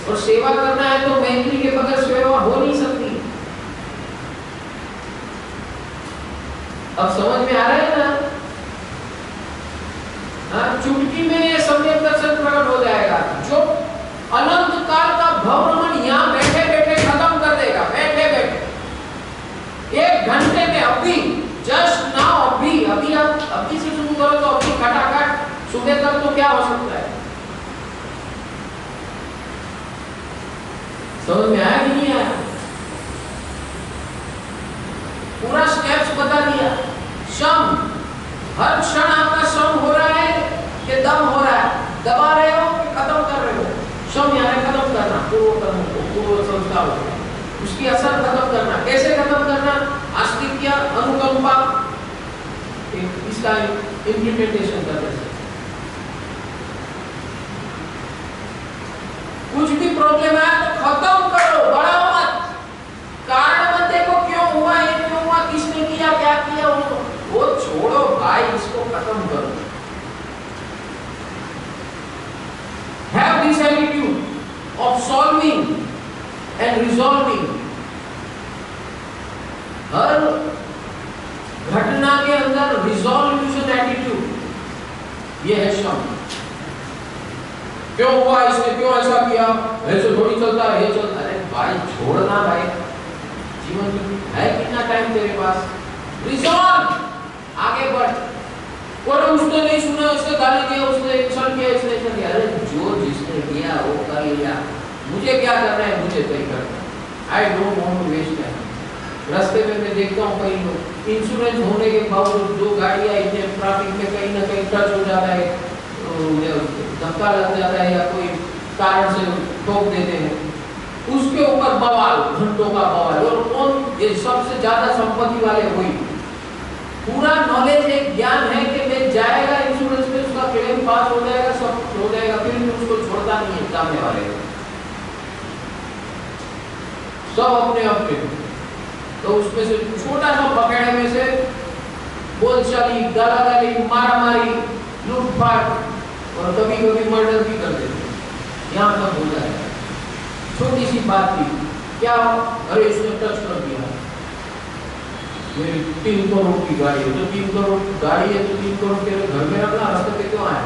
और सेवा करना है तो मैत्री के बगैर सेवा हो नहीं सकती। अब समझ में आ रहा है ना? हाँ, चुटकी में सम्यक दर्शन प्रकट हो जाएगा। जो अनंत काल का भवरमण यहाँ बैठे बैठे खत्म कर देगा, बैठे बैठे 1 घंटे में। अभी जस्ट नाउ, अभी आप अभी से शुरू करो तो अभी खटाखट सुबह तक तो क्या हो सकता है? समझ में आया कि नहीं आया? पूरा स्टेप्स बता दिया। शम, हर क्षण आपका शम हो रहा है कि दम हो रहा है, दबा रहे हो कि खत्म कर रहे हो। शम यानी खत्म करना, पूर्व संस्कार उसकी असर खत्म करना। कैसे खत्म करना? आस्तिक्य, अनुकंपा, इसका इम्प्लीमेंटेशन करने से। कुछ भी प्रॉब्लम है तो खत्म करो, बढ़ाओ मत। कारण मत देखो क्यों हुआ, ये क्यों हुआ, किसने किया, क्या किया, वो छोड़ो भाई, इसको खत्म करो। Have this attitude of solving and resolving. हर ये है शम। क्यों हुआ, इसने क्यों ऐसा किया, ऐसे थोड़ी चलता है, ये चलता है। अरे भाई छोड़ना भाई, जीवन में है कितना टाइम तेरे पास, रिजॉल्व, आगे बढ़। और उसने नहीं सुना, उसने गाली दिया, उसने इंसल्ट किया, इसने इंसल्ट किया। अरे जो जिसने किया वो कर लिया, मुझे क्या करना है, मुझे सही करना है। I don't want to waste time. रास्ते में मैं देखता हूँ कई लोग इंश्योरेंस होने के बावजूद जो गाड़ियाँ इतने ट्रैफिक में कहीं ना कहीं टच हो जाता है, धक्का लग जाता है या कोई कारण से ठोक देते हैं, उसके ऊपर बवाल, घंटों का बवाल। और कौन ये सबसे ज्यादा संपत्ति वाले हुई, पूरा नॉलेज है, ज्ञान है कि मैं जाएगा इंश्योरेंस में, उसका क्लेम पास हो जाएगा, सब कुछ हो जाएगा, फिर भी उसको छोड़ता नहीं है सामने वाले को। सब अपने अपने, तो उसमें से छोटा सा पकड़े में से बोलचाली, गालागाली, मारामारी, लूटपाट और कभी कभी मर्डर भी कर देते हैं। यहाँ तक हो जाएगा। छोटी सी बात थी, क्या अरे इसने टच कर दिया, मेरी 3 करोड़ की गाड़ी है, तो 3 करोड़ गाड़ी है तो 3 करोड़ तेरे घर में रखना, रास्ते पे क्यों आया?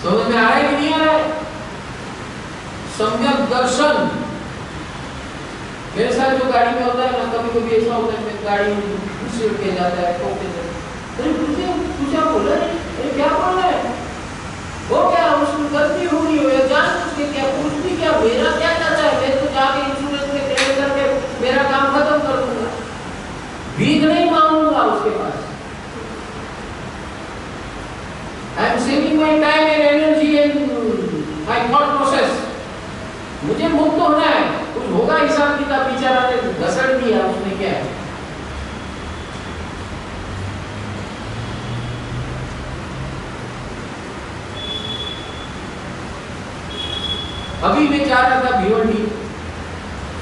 समझ में आ रहा है कि नहीं आ रहा है? सम्यक दर्शन। मेरे साथ जो गाड़ी में होता है ना, कभी कभी ऐसा होता है, मैं गाड़ी में घुसेड़ के जाता है, ठोक देता है। अरे तुझे क्या बोला है? अरे क्या बोल रहा है? वो क्या उसकी गलती हो रही हो या जानबूझ के क्या, कुछ भी क्या, मेरा क्या चाहता है? मैं तो जाके इंश्योरेंस में क्लेम करके मेरा काम खत्म कर दूंगा, भीख नहीं मांगूंगा उसके पास। I am saving my time and energy and my thought process. मुझे मुक्त होना है, कुछ होगा हिसाब किताब, बेचारा ने घसड़ दिया, उसने क्या है? अभी मैं जा रहा था भिवंडी,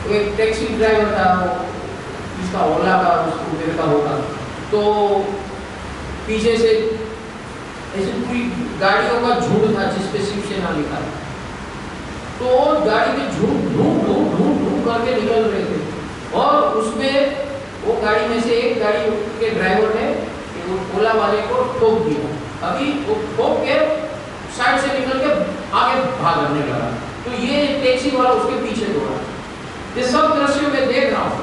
तो एक टैक्सी ड्राइवर था, वो इसका ओला का, उसको मेरे का होगा, तो पीछे से ऐसे पूरी गाड़ियों का झुंड था जिसपे शिवसेना लिखा था। तो गाड़ी के झूम ढूंढ ढूंढ ढूंढ ढूंढ करके निकल रहे थे, और उसमें वो गाड़ी में से एक गाड़ी के ड्राइवर ने वो ओला वाले को ठोक दिया। अभी वो ठोक के साइड से निकल के आगे भागने लगा, तो ये टैक्सी वाला उसके पीछे दौड़ा। ये सब दृश्य मैं देख रहा हूँ,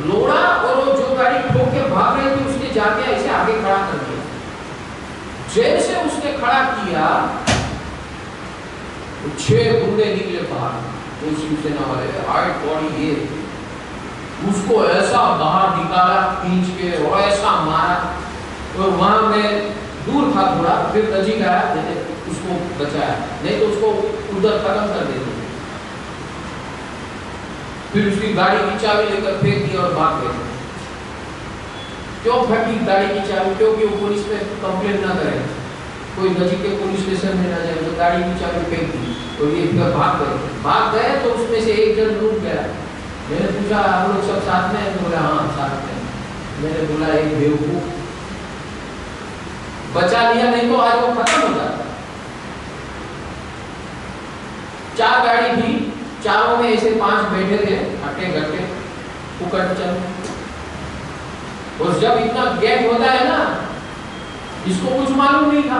लोड़ा, और वो जो गाड़ी ठोक के भाग रही थी उसने जाके ऐसे आगे खड़ा कर दिया। जैसे उसने खड़ा किया, 6 गुंडे निकले बाहर, तो शिवसेना वाले हार्ड बॉडी, ये उसको ऐसा बाहर निकाला खींच के और ऐसा मारा, और वहां में दूर था थोड़ा, फिर नजीक आया, उसको बचाया, नहीं तो उसको उधर खत्म कर देते। फिर उसकी गाड़ी की चाबी लेकर फेंक दी और भाग गए। क्यों फटी गाड़ी की चाबी? क्योंकि वो पुलिस पे कंप्लेन ना करे, कोई नजीक के पुलिस स्टेशन में ना जाए, तो गाड़ी की चाबी फेंक दी और ये भाग गए। तो उसमें से एक जन रुक गया। मैंने पूछा आप लोग सब साथ में? बोला हाँ साथ में। मैंने बोला एक बेवकूफ बचा लिया, नहीं तो आज वो खत्म हो जाता। 4 गाड़ी थी, चारों में ऐसे 5 बैठे थे, हट्टे घट्टे फुकट चल। और जब इतना गैप होता है ना, इसको कुछ मालूम नहीं था,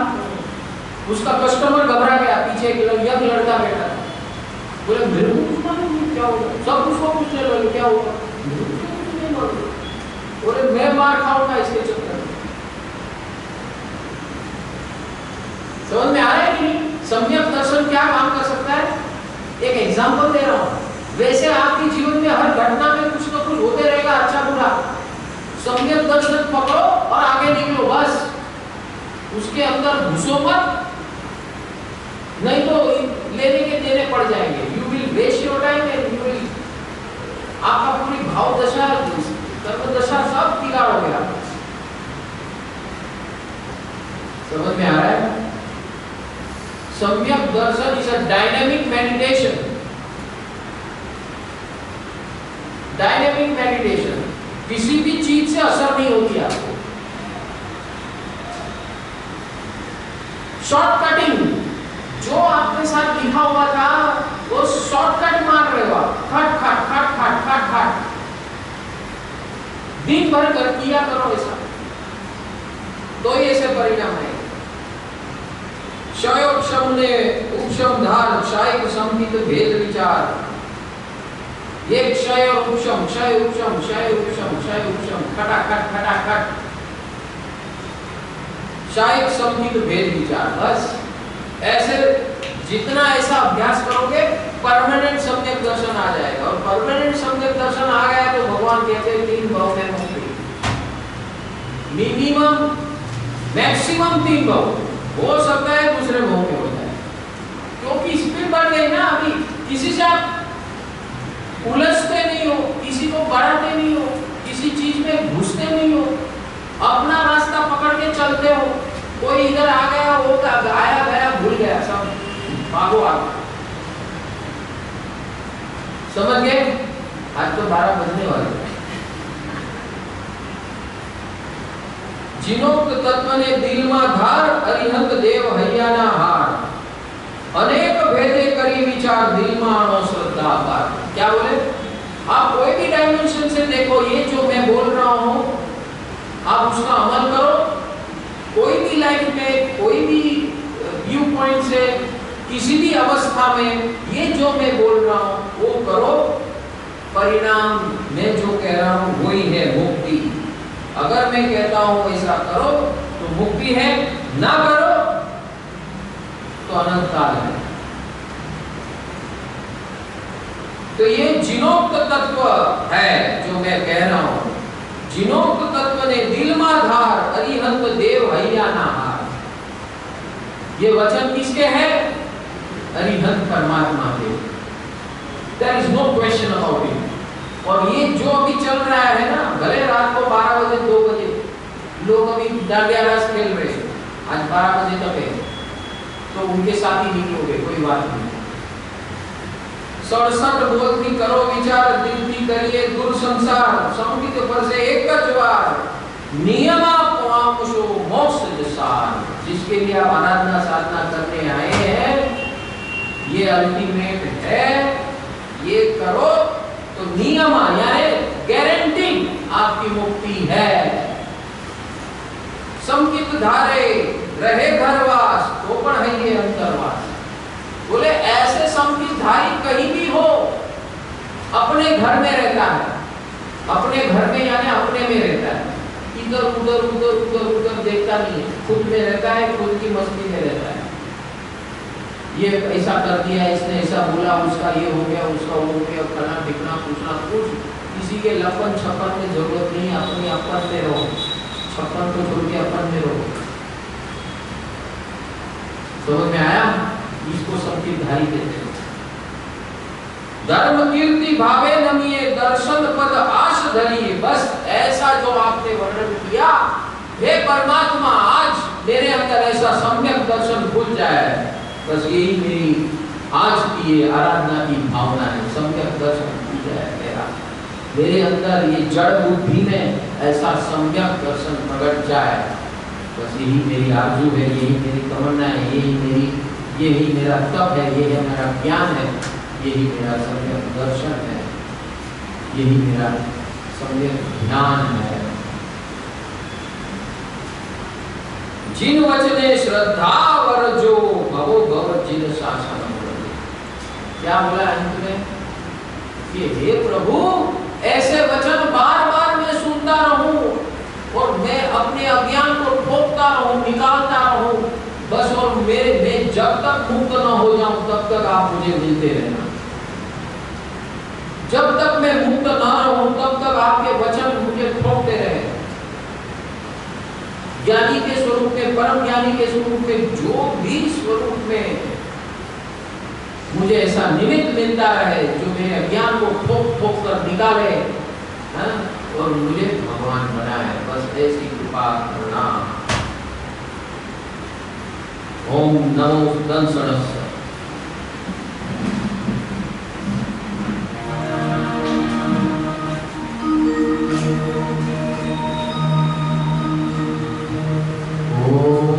उसका कस्टमर घबरा गया, पीछे एक यंग लड़का बैठा था, बोले मेरे को कुछ मालूम नहीं क्या होगा, सब उसको पूछने लगे क्या होगा, मेरे को कुछ नहीं मालूम, बोले मैं मार खाऊंगा इसके चक्कर में। समझ में आ रहा है कि नहीं? सम्यक दर्शन क्या काम कर सकता है? एक एग्जांपल दे रहा हूं, वैसे आपके जीवन में हर घटना में कुछ ना कुछ होते रहेगा, अच्छा बुरा। सम्यक दर्शन पकड़ो और आगे निकलो, बस उसके अंदर घुसो मत, नहीं तो लेने के देने पड़ जाएंगे। You will waste your time and you will, आपका पूरी भाव दशा, कर्म दशा सब बिगाड़ोगे आप। समझ में आ रहा है? सम्यक दर्शन is a dynamic meditation. Dynamic meditation, किसी भी चीज से असर नहीं होती आपको। शॉर्टकटिंग, जो आपके साथ लिखा हुआ था वो शॉर्टकट मार रहे हो आप, खट खट खट खट खट खट, दिन भर कर किया करो ऐसा। तो ये से परिणाम है। क्षयोक्षम ने उपशम धार क्षय संकित भेद विचार। ये क्षय और उपशम, क्षय उपशम, क्षय उपशम, क्षय उपशम, खटाखट खटाखट, क्षय संकित भेद विचार। बस ऐसे जितना ऐसा अभ्यास करोगे परमानेंट सम्यक दर्शन आ जाएगा। और परमानेंट सम्यक दर्शन आ गया तो भगवान कहते हैं 3 भाव में मुक्ति। मिनिमम मैक्सिमम 3 भाव, हो सकता है दूसरे भाव में हो जाए, क्योंकि स्पीड बढ़ गई ना। अभी किसी से आप उलझते नहीं हो, किसी को बढ़ाते नहीं हो, किसी चीज में घुसते नहीं हो, अपना रास्ता पकड़ के चलते हो। कोई इधर आ गया, वो आया गया भूल गया, सब भागो आगे। समझ गए? आज तो 12 बजने वाले। जिनोक्त तत्व ने दिल में धार, अरिहंत देव हैयाना हार। अनेक भेदे करी विचार, दिल में आणो श्रद्धा पार। क्या बोले? आप कोई भी डायमेंशन से देखो, ये जो मैं बोल रहा हूं आप उसका अमल करो। कोई भी लाइफ में, कोई भी व्यू पॉइंट से, किसी भी अवस्था में ये जो मैं बोल रहा हूं वो करो, परिणाम मैं जो कह रहा हूं वही है मुक्ति। अगर मैं कहता हूं ऐसा करो तो मुक्ति है, ना करो तो अनंत काल है। तो ये जिनोक्त तत्व है जो मैं कह रहा हूं। जिनोक्त तत्व ने दिल में धार, अरिहंत देव हैयाना हार। ये वचन किसके हैं? अरिहंत परमात्मा के। There is no question about it। और ये जो अभी चल रहा है ना, भले रात को 12 बजे 2 बजे लोग अभी डांडिया रास खेल रहे हैं, आज 12 बजे तक है, तो उनके साथ ही निकलोगे, कोई बात नहीं। 67 बोलती करो विचार, दिलती करिए दूर संसार। संकित पर से एक का ज्वार, नियमा पवामुषो मोक्ष जसार। जिसके लिए आप आराधना साधना करने आए हैं, ये अल्टीमेट है। ये करो तो नियम यानी गारंटी आपकी मुक्ति है। संकित धारे रहे घरवास, तो पण है ये अंतरवास। बोले ऐसे संकित धारी कहीं भी हो, अपने घर में रहता है, अपने घर में यानी अपने में रहता है, इधर उधर उधर उधर उधर देखता नहीं है, खुद में रहता है, खुद की मस्ती में रहता है। ये ऐसा कर दिया, इसने ऐसा बोला, उसका ये हो गया, उसका वो हो गया, फला ढिकना पूछना, कुछ किसी के लपन छपन में जरूरत नहीं। अपनी अपन में रहो, छप्पन को छोड़ के अपन में रहो। समझ में आया? इसको संकित धारी कहते हैं। धर्म कीर्ति भावे नमिए, दर्शन पद आश धरिए। बस ऐसा जो आपने वर्णन किया, हे परमात्मा आज मेरे अंदर ऐसा सम्यक दर्शन खुल जाए। बस यही मेरी आज की ये आराधना की भावना है। सम्यक दर्शन खुल जाए मेरा, मेरे अंदर ये जड़ बुद्धि में ऐसा सम्यक दर्शन प्रकट जाए। बस यही मेरी आरज़ू है, यही मेरी तमन्ना है, यही मेरा तप है, यही मेरा ज्ञान है, यही मेरा सम्यक दर्शन है, यही मेरा सम्यक ध्यान है। जिन वचने श्रद्धा वर जो, भवो भव जिन शासन। क्या बोला अंत में कि हे प्रभु, ऐसे वचन बार बार मैं सुनता रहूं और मैं अपने अज्ञान को ठोकता रहूं, निकालता रहूं, बस। और मैं जब तक मुक्त न हो जाऊं तब तक आप मुझे मिलते रहना। जब तक मैं मुक्त न रहूं तब तक आपके वचन मुझे ठोकते रहे। ज्ञानी के स्वरूप में, परम ज्ञानी के स्वरूप में, जो भी स्वरूप में मुझे ऐसा निमित्त मिलता रहे जो मेरे अज्ञान को ठोक ठोक कर निकाले, है, और मुझे भगवान बनाए। बस ऐसी कृपा करना। ओम नमो दंसणस्य। Oh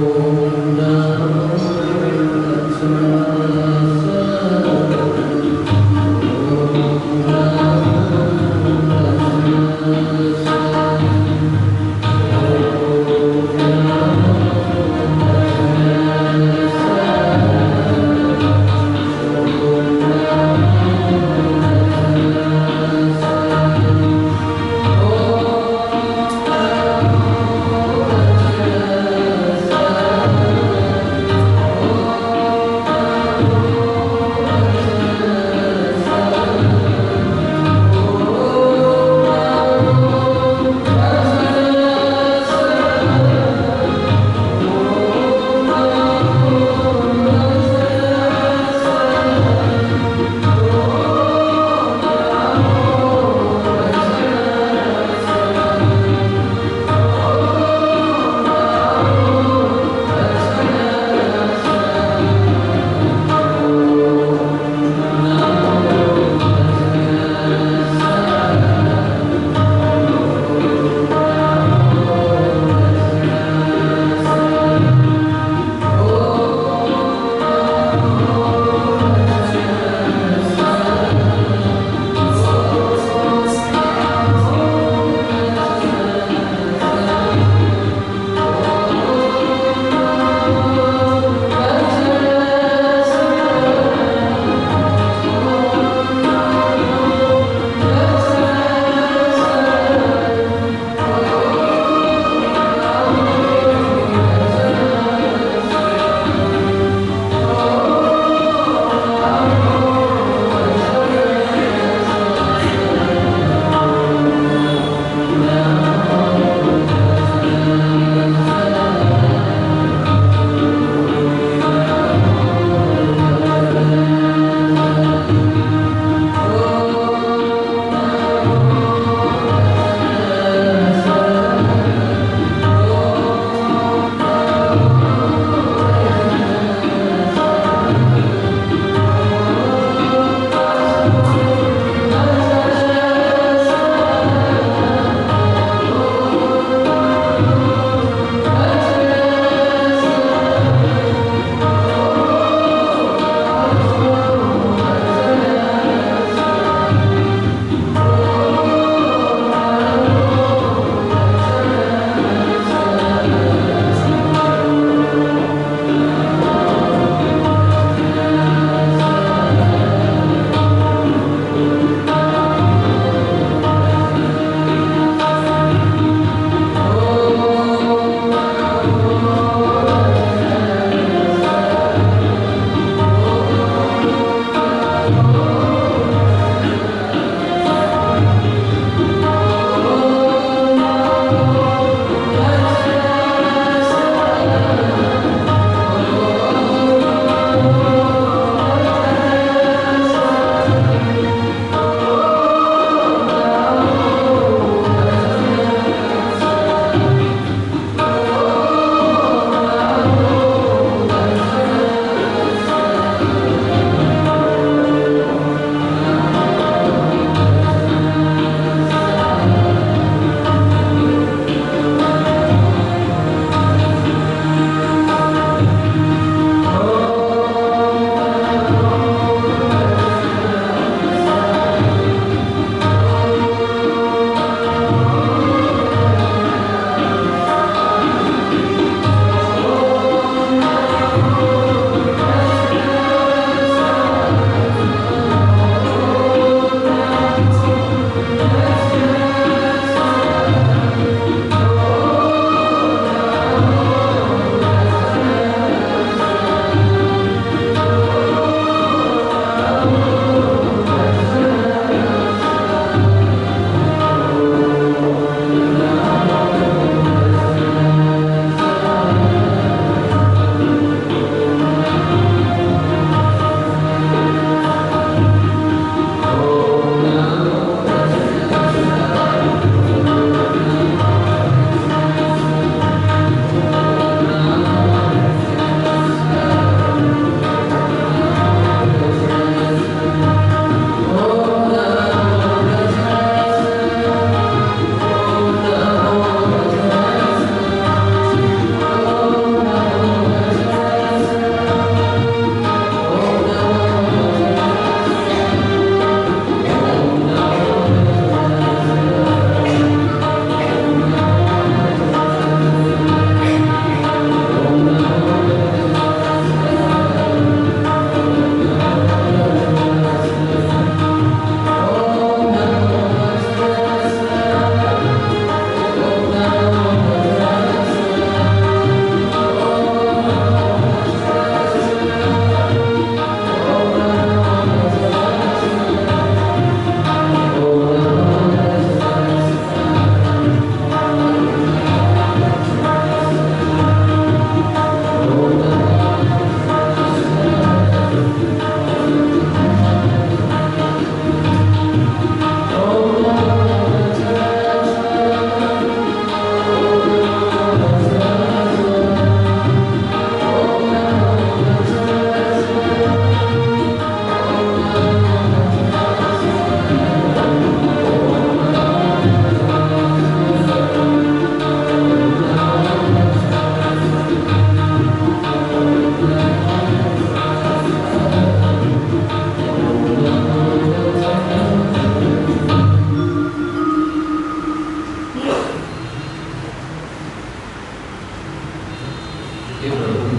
हे प्रभु,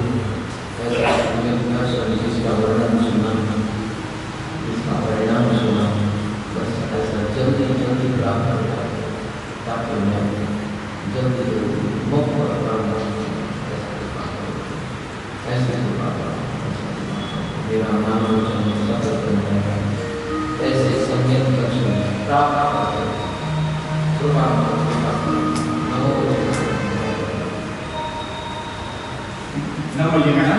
ऐसा इसका वर्णन सुना, इसका परिणाम सुना, बस ऐसा जल्दी जल्दी प्राप्त हो जाए ताकि मैं जल्दी जल्दी मुक्त हो पाऊँ। ऐसे मेरा नाम सफल बन जाएगा। ऐसे संयम लक्ष्य प्राप्त नमो जीवना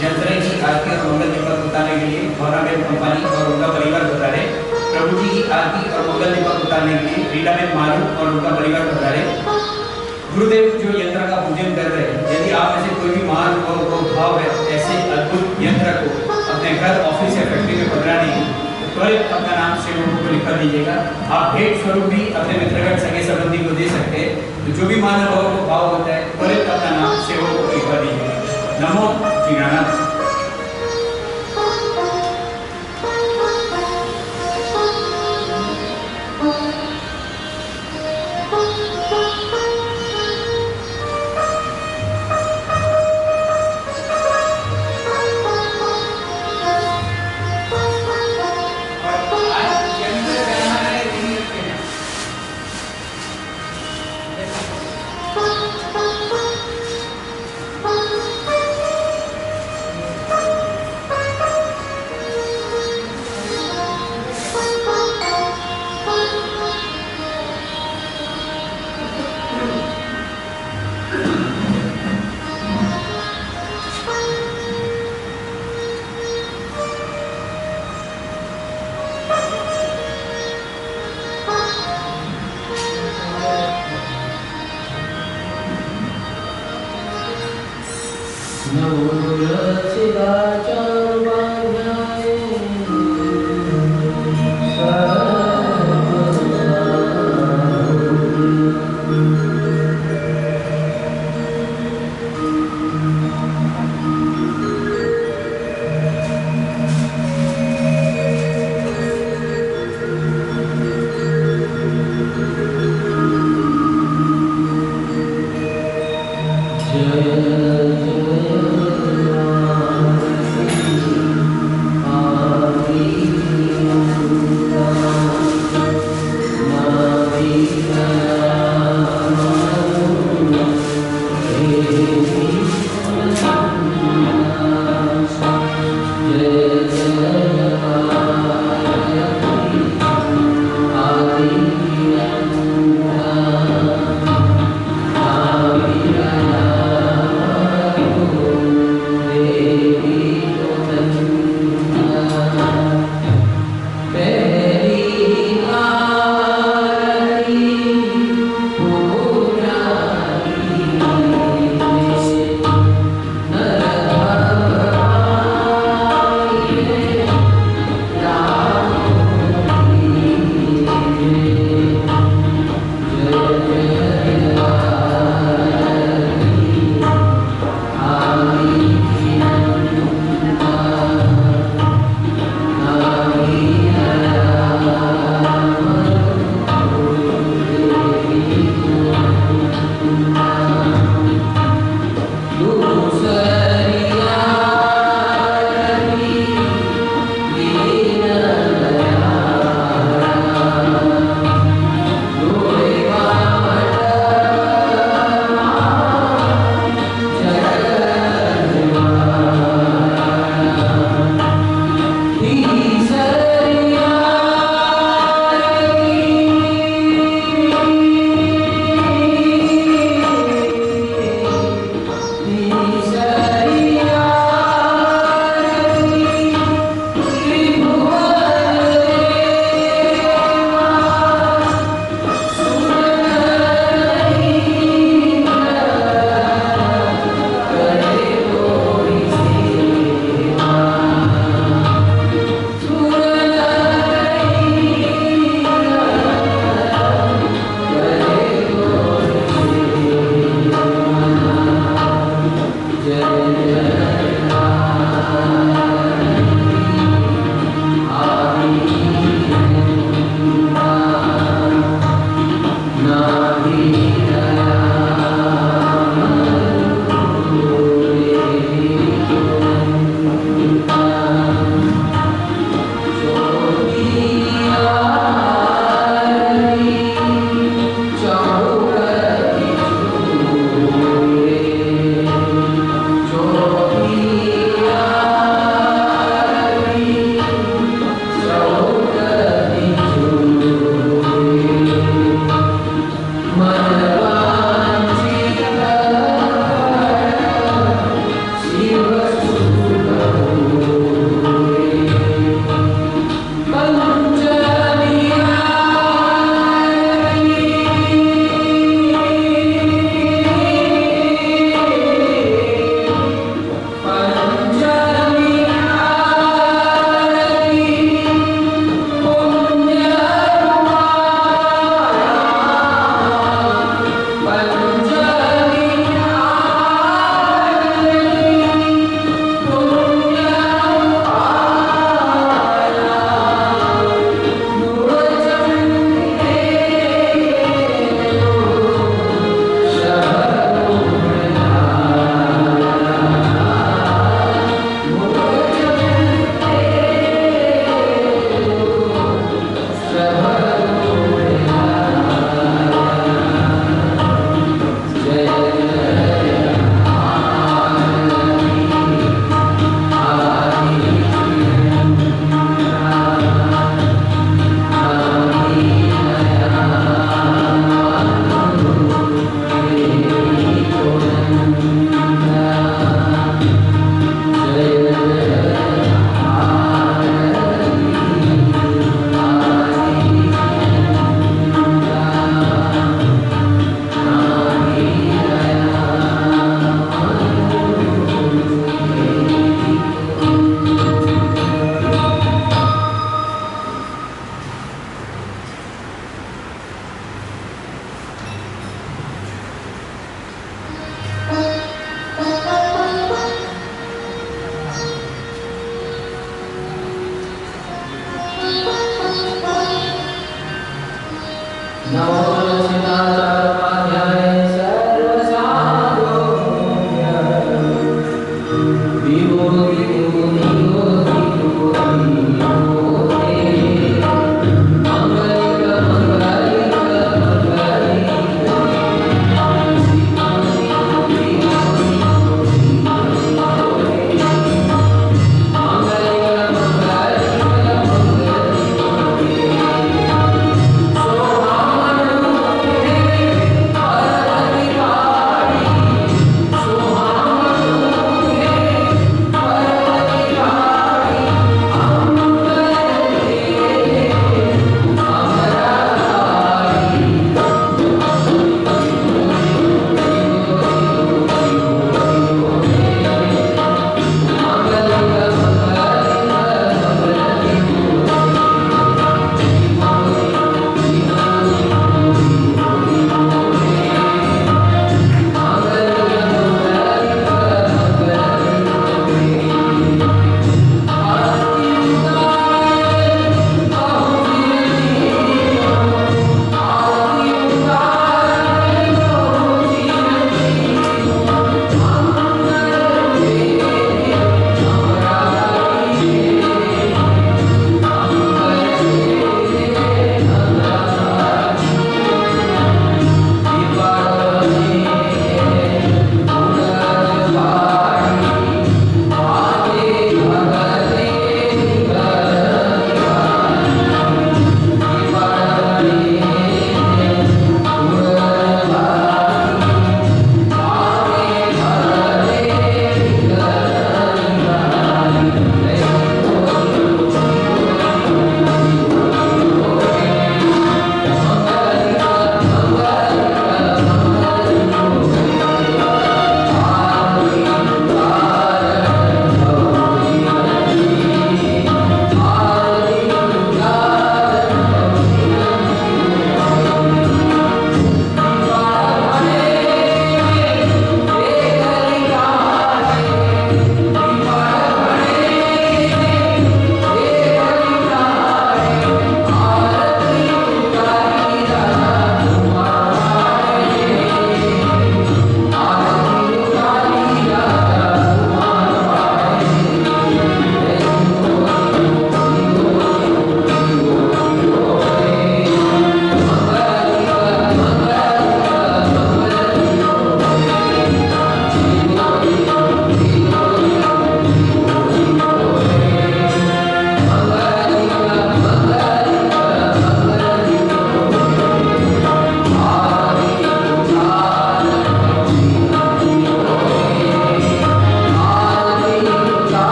यंत्र की आरती और मंगल दीपक उतारने के लिए गौराबेन कंपनी और उनका परिवार पधारे। प्रभु जी की आरती और मंगल दीपक उतारने के लिए रीटाबेन मारू और उनका परिवार पधारे। गुरुदेव जो यंत्र का पूजन कर रहे हैं, यदि आप ऐसे कोई भी महान को भाव है ऐसे अद्भुत यंत्र को अपने घर, ऑफिस या फैक्ट्री में पधराने की, त्वरित अपना नाम सेवकों को लिखा दीजिएगा। आप भेंट स्वरूप भी अपने मित्रगण सगे संबंधी को दे सकते हैं। तो जो भी महानुभावों को भाव होता है, त्वरित अपना नाम सेवकों को लिखा दीजिएगा। नमो जीवनाथ।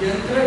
यंत्र